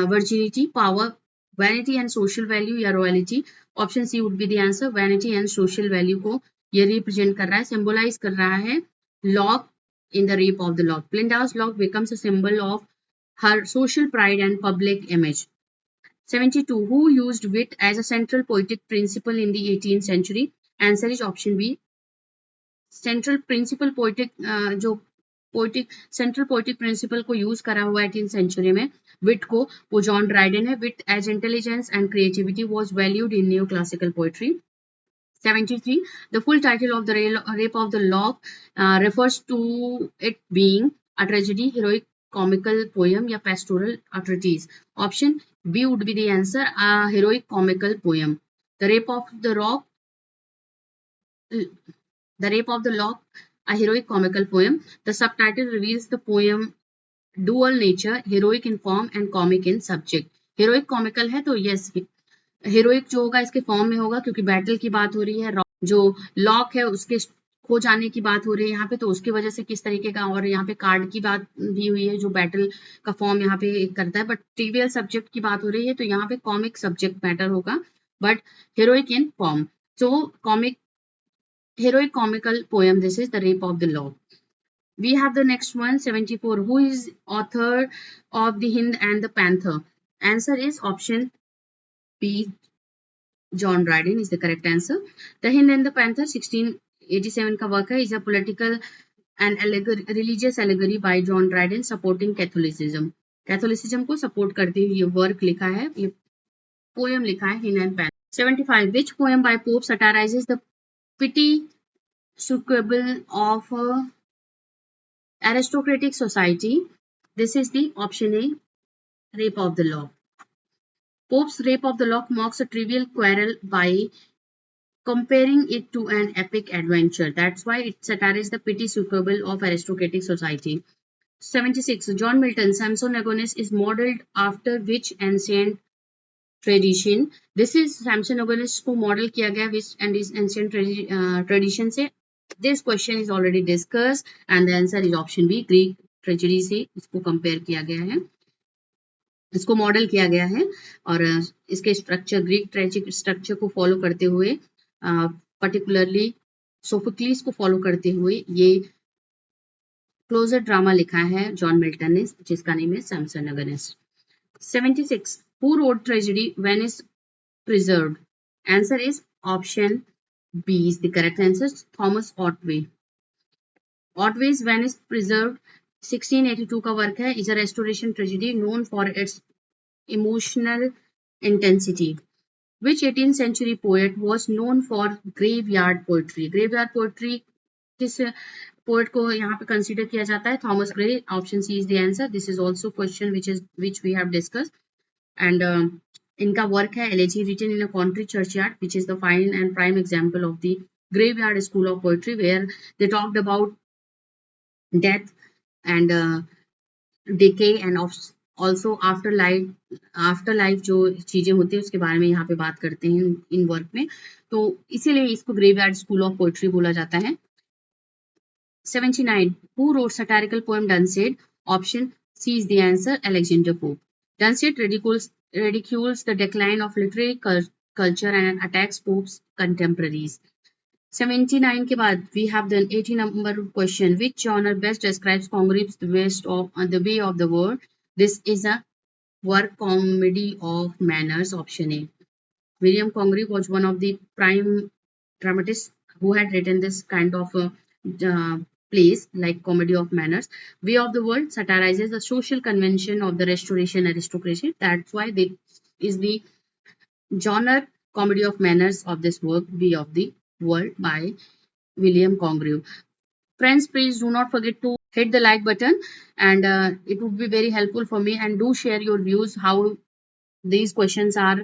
Virginity, power, vanity and social value या royalty. Option C would be the answer. Vanity and social value को ये represent कर रहा है, symbolize कर रहा है Lock in the Rape of the Lock. Blinda's Lock becomes a symbol of her social pride and public image. 72. Who used wit as a central poetic principle in the 18th century? Answer is option B. Central principle poetic जो poetic central poetic principle को use करा हुआ 18th century में विट को, वो John Dryden है. Wit as intelligence and creativity was valued in new classical poetry. 73. The full title of the Rape of the Lock refers to it being a tragedy, heroic, comical poem या pastoral treatise. Option B would be the answer. A heroic comical poem. The Rape of the Rock. The Rape of the Lock, a heroic comical poem. The subtitle reveals the poem dual nature, heroic in form and comic in subject. Heroic comical है तो yes, heroic जो होगा इसके form में होगा क्योंकि battle की बात हो रही है. जो लॉक है उसके खो जाने की बात हो रही है यहाँ पे, तो उसकी वजह से किस तरीके का, और यहाँ पे कार्ड की बात दी हुई है जो बैटल का फॉर्म यहाँ पे करता है. बट ट्रिवियल सब्जेक्ट की बात हो रही है तो यहाँ पे कॉमिक सब्जेक्ट मैटर होगा, but heroic in form. So comic, heroic comical poem. This is the Rape of the Lock. We have the next one, 74. Who is author of the Hind and the Panther? Answer is option B. John Dryden is the correct answer. The Hind and the Panther 1687 का work है, is a political and religious allegory by John Dryden supporting Catholicism. Catholicism को support करते हुए ये work लिखा है, ये poem लिखा है Hind and Panther. 75. Which poem by Pope satirizes the petty squabble of aristocratic society? This is the option A, Rape of the Lock. Pope's Rape of the Lock mocks a trivial quarrel by comparing it to an epic adventure. That's why it satirizes the petty succubus of aristocratic society. 76. John Milton, Samson Agonis is modeled after which ancient tradition? This is Samson Agonis को model किया गया which and is ancient tradition से. This question is already discussed and the answer is option B. Greek tragedy से इसको compare किया गया है, इसको मॉडल किया गया है और इसके स्ट्रक्चर ग्रीक ट्रेजिक स्ट्रक्चर को फॉलो करते हुए पर्टिकुलरली सोफोक्लिस को फॉलो करते हुए ये क्लोजर ड्रामा लिखा है जॉन मिल्टन ने, जिसका नेम है Samson अगेनिस्ट. 76. Who wrote tragedy when is preserved? Answer is option B is the correct answer. Thomas Otway. Otway's When is Preserved 1682 का वर्क है. is a restoration tragedy known for its emotional intensity. Which 18th century poet was known for graveyard poetry? Graveyard poetry किस poet को यहाँ पे consider किया जाता है? Thomas Gray. Option C is the answer. This is also question which we have discussed. And इनका work है Elegy written in a country churchyard, which is the fine and prime example of the graveyard school of poetry, where they talked about death and decay and also after life जो चीजें होती है उसके बारे में यहाँ पे बात करते हैं इन वर्क में, तो इसीलिए इसको ग्रेवयार्ड स्कूल ऑफ पोएट्री बोला जाता है. 79. Who wrote satirical poem Dunsed? Option C is the answer. Alexander Pope. Dunsed ridicules the decline of literary culture and attacks Pope's contemporaries. 79 के बाद we have the 80 number question. Which genre best describes Congreve's The Way of the World? This is a work comedy of manners. Option A. William Congreve was one of the prime dramatists who had written this kind of plays like comedy of manners. Way of the World satirizes the social convention of the Restoration aristocracy. That's why this is the genre comedy of manners of this work, Way of the World by William Congreve. Friends, please do not forget to hit the like button, and it would be very helpful for me, and do share your views how these questions are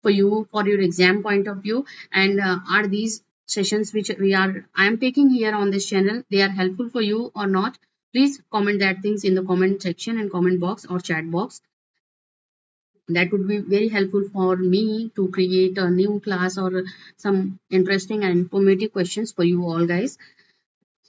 for you for your exam point of view, and are these sessions which I am taking here on this channel, they are helpful for you or not? Please comment that things in the comment section and comment box or chat box. That would be very helpful for me to create a new class or some interesting and informative questions for you all guys.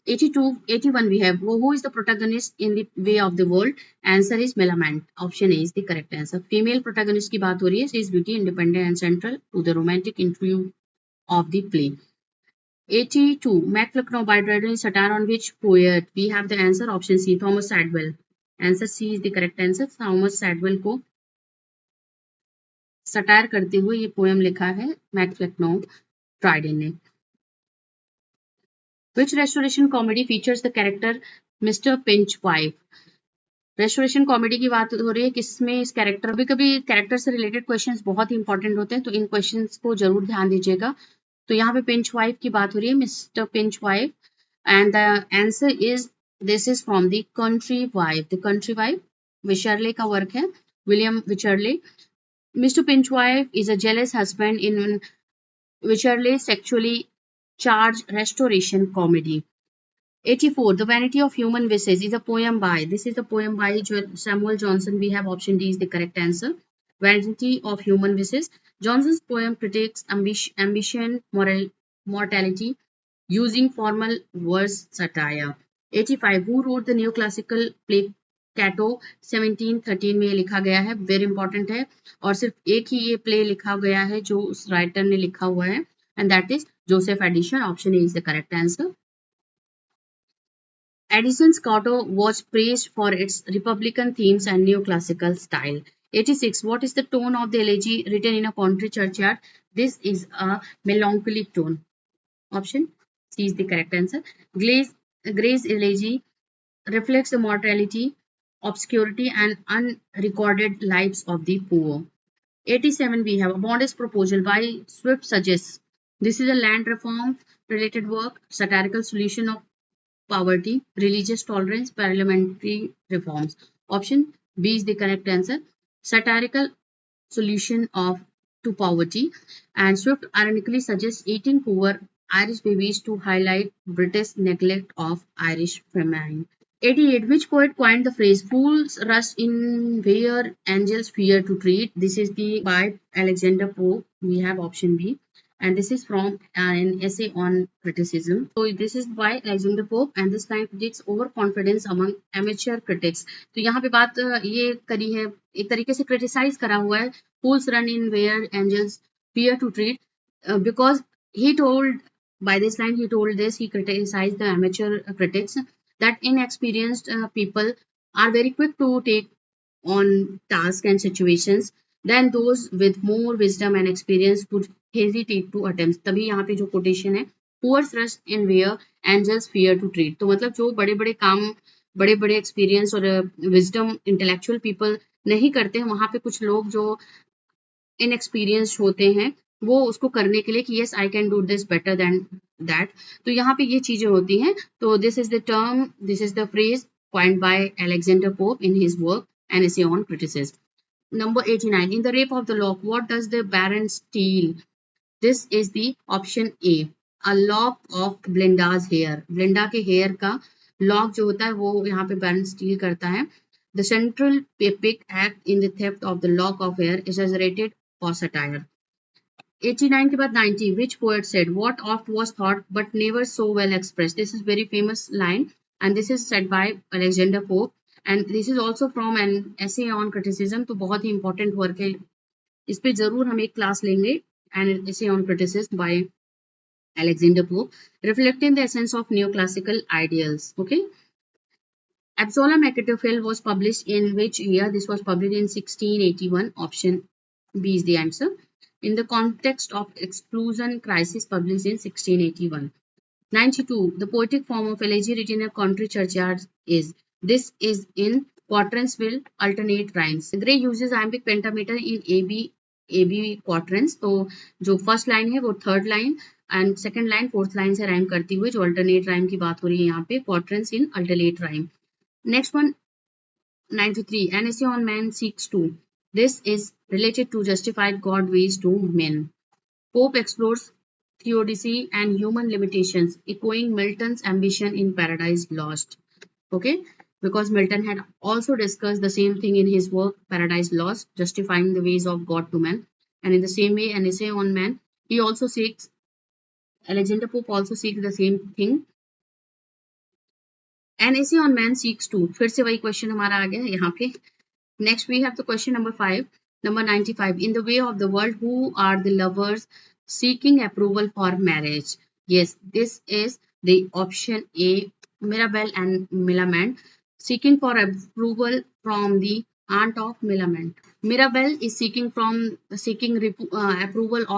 81 we have, who is the protagonist in the Way of the World? Answer is Melamant. Option A is the correct answer. Female protagonist की बात हो रही है. She is beauty, independent and central to the romantic intrigue of the play. 82. Mac Lucknow by Dryden satire on which poet? We have the answer. Option C, Thomas Sadwell. Answer C is the correct answer. Thomas Sadwell को satire करते हुए ये poem लिखा है Mac Lucknow Dryden ने. Which restoration comedy features the character Mr. Pinchwife? Restoration comedy की बात हो रही है किसमें इस कैरेक्टर, कभी कभी कैरेक्टर से रिलेटेड क्वेश्चंस बहुत ही इंपॉर्टेंट होते हैं, तो इन क्वेश्चंस को जरूर ध्यान दीजिएगा. तो यहाँ पे पिंच वाइफ की बात हो रही है, mister Pinchwife, and the answer is this is from the country wife. The country wife Wycherley का वर्क है, William Wycherley. Mr. Pinchwife is a jealous husband in Wycherley's sexually charged restoration comedy. 84. The Vanity of Human Wishes is a poem by. This is a poem by Samuel Johnson. We have option D is the correct answer. Vanity of Human Wishes. Johnson's poem critiques ambition, mortality, using formal verse satire. 85. Who wrote the neoclassical play कैटो 1713 में लिखा गया है, very important है, और सिर्फ एक ही ये play लिखा गया है जो उस राइटर ने लिखा हुआ है, and that is Joseph Addison. Option A is the correct answer. Addison's Cato was praised for its republican themes and neoclassical style. 86. What is the tone of the elegy written in a country churchyard? This is a melancholic tone. Option C is the correct answer. Gray's elegy reflects the mortality, obscurity and unrecorded lives of the poor. 87. We have a modest proposal by Swift suggests. This is a land reform related work, satirical solution of poverty, religious tolerance, parliamentary reforms. Option B is the correct answer. Satirical solution of to poverty, and Swift ironically suggests eating poor Irish babies to highlight British neglect of Irish famine. 88. Which poet coined the phrase "fools rush in where angels fear to tread"? This is the by Alexander Pope. We have option B, and this is from an essay on criticism. So this is by Alexander Pope, and this line predicts overconfidence among amateur critics. तो यहाँ पे बात ये करी है, एक तरीके से क्रिटिसाइज करा हुआ है fools run in where angels fear to tread, because he told, by this line he told this, he criticized the amateur critics that inexperienced people are very quick to take on tasks and situations than those with more wisdom and experience would hesitate to attempt. तभी यहाँ पे जो quotation है, poor rush in where angels fear to tread, तो मतलब जो बड़े बड़े काम, बड़े बड़े एक्सपीरियंस और विजडम इंटेलेक्चुअल पीपल नहीं करते हैं, वहां पे कुछ लोग जो इनएक्सपीरियंस होते हैं वो उसको करने के लिए कि yes I can do this better than that, तो यहाँ पे ये चीजें होती हैं. तो this is the term, this is the phrase coined by Alexander Pope in his work An Essay on Criticism. Number 89. In the Rape of the Lock, what does the Baron steal? This is the option A. A lock of Blinda's hair. Blinda के hair का lock जो होता है वो यहाँ पे Baron steal करता है. The central epic act in the theft of the lock of hair is exaggerated for satire. 89 के बाद 90. Which poet said what oft was thought but never so well expressed? This is very famous line, and this is said by Alexander Pope, and this is also from an essay on criticism. तो बहुत ही important work है, इस पे जरूर हम एक class लेंगे. An essay on criticism by Alexander Pope, reflecting the essence of neoclassical ideals. Okay. Absalom Achitophel was published in which year? This was published in 1681. Option B is the answer. In the context of exclusion crisis, published in 1681. 92. The poetic form of elegy written in a country churchyard is. This is in quatrains will alternate rhymes. Gray uses iambic pentameter in AB quatrains. तो जो first line है वो third line and second line fourth line से rhyme करती हुई, जो alternate rhyme की बात हो रही है यहाँ पे, quatrains in alternate rhyme. Next one, 93. An essay on man seeks to. This is related to justified God ways to men. Pope explores theodicy and human limitations, echoing Milton's ambition in Paradise Lost. Okay, because Milton had also discussed the same thing in his work Paradise Lost, justifying the ways of God to man. And in the same way, an essay on man, he also seeks, Alexander Pope also seeks the same thing. An essay on man seeks to. फिर से वही question हमारा आ गया यहाँ पे. Next we have the question number 5. Number 95. In the way of the world, who are the lovers seeking approval for marriage? Yes, this is the option A. Mirabell and Millamant, seeking for approval from the aunt of Millamant. Mirabell is seeking approval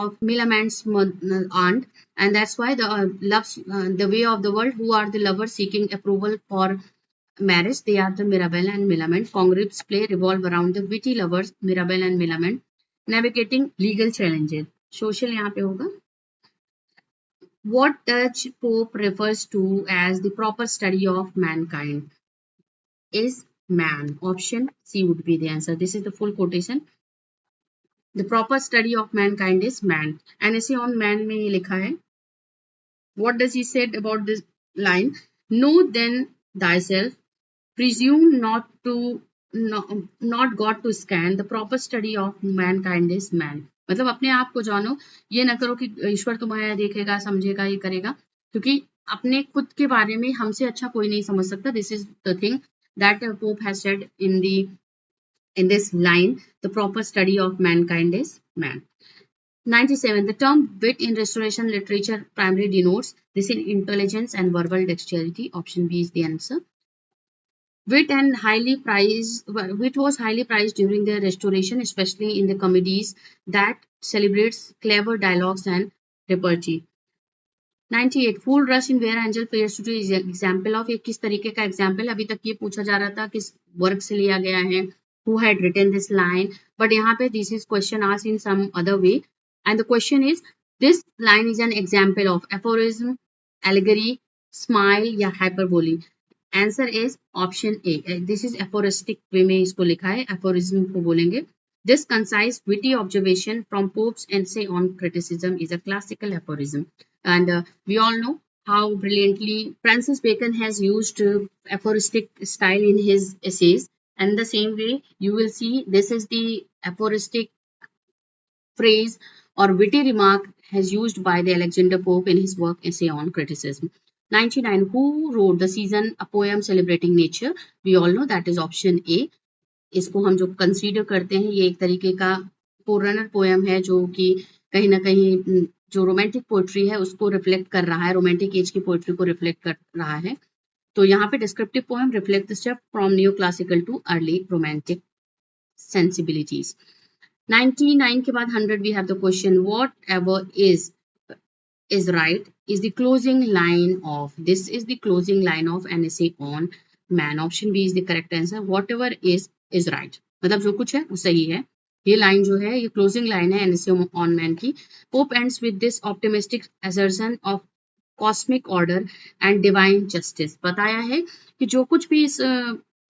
of Millamant's aunt, and that's why the way of the world, who are the lovers seeking approval for marriage, they are the Mirabell and Millamant. Congreve's play revolve around the witty lovers Mirabell and Millamant navigating legal challenges. Social यहाँ पे होगा. What Dutch Pope refers to as the proper study of mankind is man. Option C would be the answer. This is the full quotation. The proper study of mankind is man. An essay on man में लिखा है. What does he said about this line? Know then thyself, presume not God to scan. The proper study of mankind is man. मतलब अपने आप को जानो, ये ना करो कि ईश्वर तुम्हारा देखेगा, समझेगा, ये करेगा, क्योंकि अपने खुद के बारे में हमसे अच्छा कोई नहीं समझ सकता. This is the thing that Pope has said in this line. The proper study of mankind is man. 97. The term wit in Restoration literature primarily denotes this in intelligence and verbal dexterity. Option B is the answer. Wit was highly prized during the Restoration, especially in the comedies that celebrates clever dialogues and repartee. 98. Fool rush in where angel fears to do is an example of. ये किस तरीके का example, अभी तक ये पूछा जा रहा था किस वर्क से लिया गया है, who had written this line, but यहाँ पे this is question asked in some other way, and the question is this line is an example of aphorism, allegory, smile या hyperbole. Answer is option A. This is aphoristic way में इसको लिखा है, aphorism को बोलेंगे. This concise, witty observation from Pope's essay on criticism is a classical aphorism. And we all know how brilliantly Francis Bacon has used aphoristic style in his essays. And the same way, you will see this is the aphoristic phrase or witty remark has used by the Alexander Pope in his work Essay on Criticism. 99. Who wrote the season a poem celebrating nature? We all know that is option A. इसको हम जो consider करते हैं ये एक तरीके का foreigner poem है जो कि कहीं ना कहीं जो रोमांटिक पोएट्री है उसको रिफ्लेक्ट कर रहा है, रोमांटिक एज की पोएट्री को रिफ्लेक्ट कर रहा है. तो यहाँ पे descriptive poem reflect the step from new classical too early romantic sensibilities. 99 के बाद 100 we have the question whatever is right is the closing line of this is the closing line of an essay on man. Option B is the correct answer. Whatever is right मतलब जो कुछ है वो सही है. ये line जो है ये क्लोजिंग लाइन है एन एसे ऑन मैन की. Pope ends with this optimistic assertion of cosmic order and divine justice. बताया है कि जो कुछ भी इस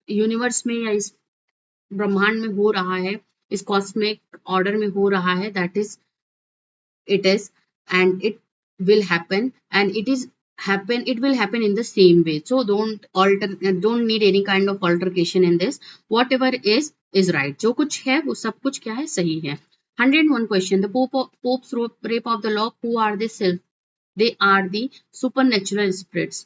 यूनिवर्स में या इस ब्रह्मांड में हो रहा है, इस कॉस्मिक ऑर्डर में हो रहा है, that is it is and it will happen and it will happen in the same way, so don't need any kind of altercation in this. Whatever is right. जो कुछ है वो सब कुछ क्या है सही है. 101 question. The Pope's rape of the lock. Who are they are the supernatural spirits.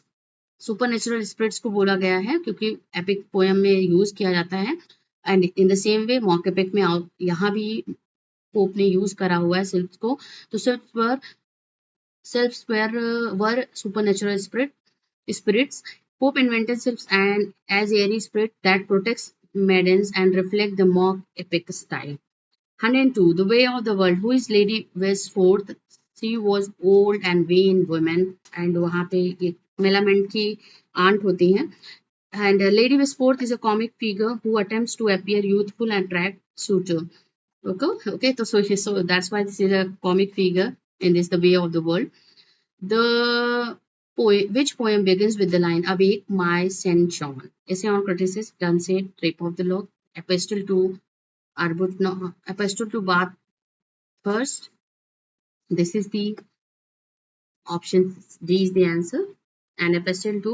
Supernatural spirits को बोला गया है क्योंकि एपिक पोएम में यूज किया जाता है and in the same way mock epic में यहाँ भी पोप ने यूज करा हुआ है सिल्फ्स को. तो सिल्फ्स वर supernatural spirits. Pope invented sylphs and as airy spirit that protects maidens and reflect the mock epic style. 102. The way of the world. Who is Lady Westforth? She was old and vain woman and वहाँ पे एक मेलामेंट की aunt होती हैं. And Lady Westforth is a comic figure who attempts to appear youthful and attract suitor. Okay. So that's why this is a comic figure in this The Way of the World. The which poem begins with the line "Awake, my Saint John"? Essay on criticism, Dunsey, Rape of the Lock, Epistle to Arbuthnot, Epistle to Bathurst. This is the option D is the answer. And Epistle to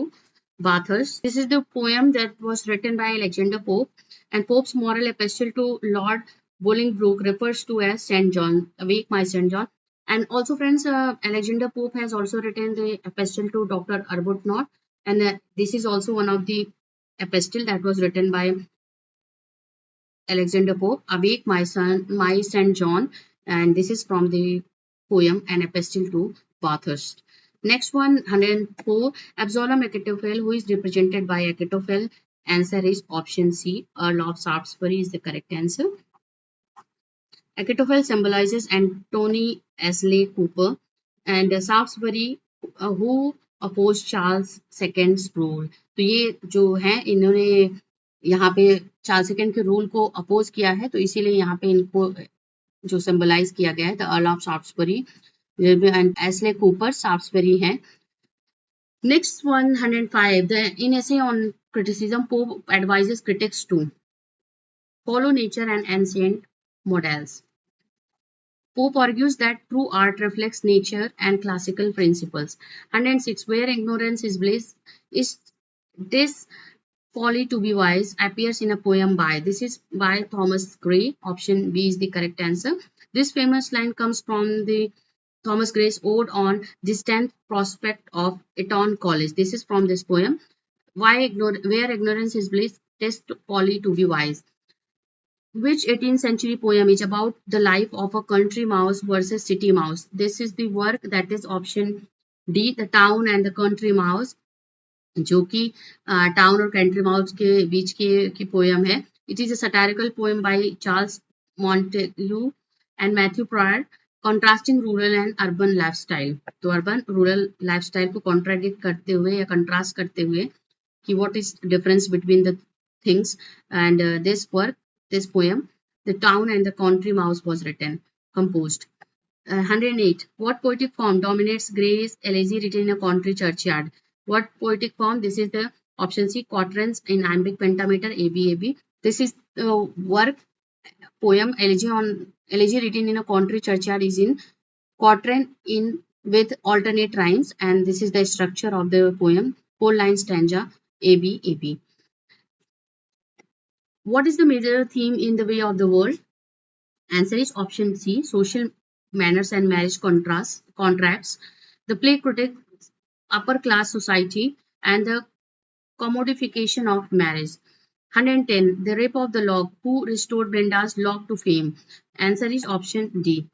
Bathurst. This is the poem that was written by Alexander Pope, and Pope's moral epistle to Lord Bolingbroke refers to as Saint John, Awake my Saint John. And also friends, Alexander Pope has also written the epistle to Dr. Arbuthnot, and this is also one of the epistle that was written by Alexander Pope, Awake my Saint John, and this is from the poem An Epistle to Bathurst. Next one, 104. Absalom Achitophel, who is represented by Achitophel. Answer is option C. Earl of Shaftesbury is the correct answer. Achitophel symbolizes Anthony Ashley Cooper and Shaftesbury who opposed Charles II's rule. तो ये जो है इन्होंने यहाँ पे Charles second के rule को oppose किया है, तो इसीलिए यहाँ पे इनको जो सिंबलाइज किया गया है the Earl of Shaftesbury and Ashley Cooper Shaftesbury है. Next one, 105. In essay on criticism, Pope advises critics to follow nature and ancient models. Pope argues that true art reflects nature and classical principles. 106. Where ignorance is bliss, is this folly to be wise appears in a poem by. This is by Thomas Gray. Option B is the correct answer. This famous line comes from the Thomas Gray's Ode on Distant Prospect of Eton College. This is from this poem. Where ignorance is bliss, test folly to be wise. Which 18th century poem is about the life of a country mouse versus city mouse? This is the work that is option D, The Town and the Country Mouse, जो कि town और country mouse के बीच की poem है. It is a satirical poem by Charles Montague and Matthew Prior contrasting rural and urban lifestyle. तो urban rural lifestyle को contradict करते हुए या कंट्रास्ट करते हुए कि what is difference between the things. And this poem, The Town and the Country Mouse, was composed. 108. What poetic form dominates Gray's elegy written in a country churchyard? What poetic form? This is the option C, quatrains in iambic pentameter, ABAB. This is the work poem Elegy written in a country churchyard is in quatrain in with alternate rhymes, and this is the structure of the poem. 4 line stanza, A B A B. What is the major theme in The Way of the World? Answer is option C, social manners and marriage contracts. The play critiques upper class society and the commodification of marriage. 110. The Rape of the Lock. Who restored Brenda's lock to fame? Answer is option D.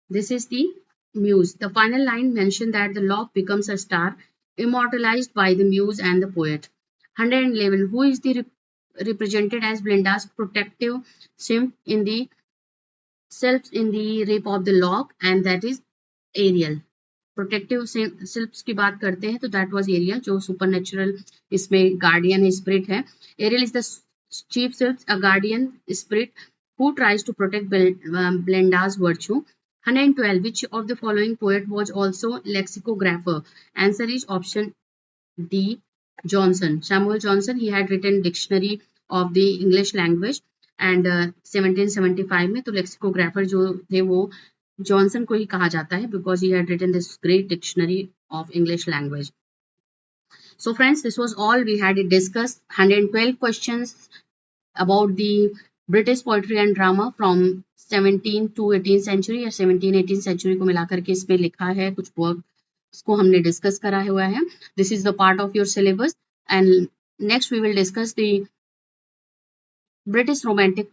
This is the muse. The final line mentioned that the lock becomes a star, immortalized by the muse and the poet. 111. Who is the represented as Blenda's protective sim in the self in the Rape of the Lock? And that is Ariel. Protective sylphs की बात करते हैं तो that was Ariel, जो supernatural इसमें guardian spirit है. Ariel is the chief sylphs, a guardian spirit who tries to protect Blenda's virtue. 112. Which of the following poet was also lexicographer? Answer is option D. Johnson. Samuel Johnson. He had written dictionary of the English language and 1775 में. तो lexicographer जो थे वो Johnson को ही कहा जाता है because he had written this great dictionary of English language. So friends, this was all we had discussed. 112 questions about the British poetry and drama from 17th to 18th century या 17th-18th century को मिलाकर के इसमें लिखा है. कुछ work को हमने डिस्कस करा हुआ है. This is the part of your syllabus, and next we will discuss the British Romantic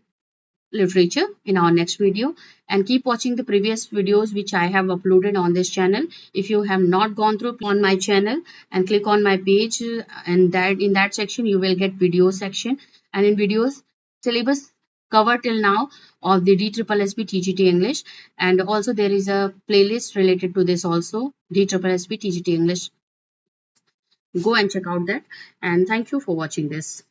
literature in our next video, and keep watching the previous videos which I have uploaded on this channel. If you have not gone through on my channel and click on my page, and that in that section you will get video section, and in videos syllabus covered till now of the DSSB TGT English, and also there is a playlist related to this also, DSSB TGT English. Go and check out that, and thank you for watching this.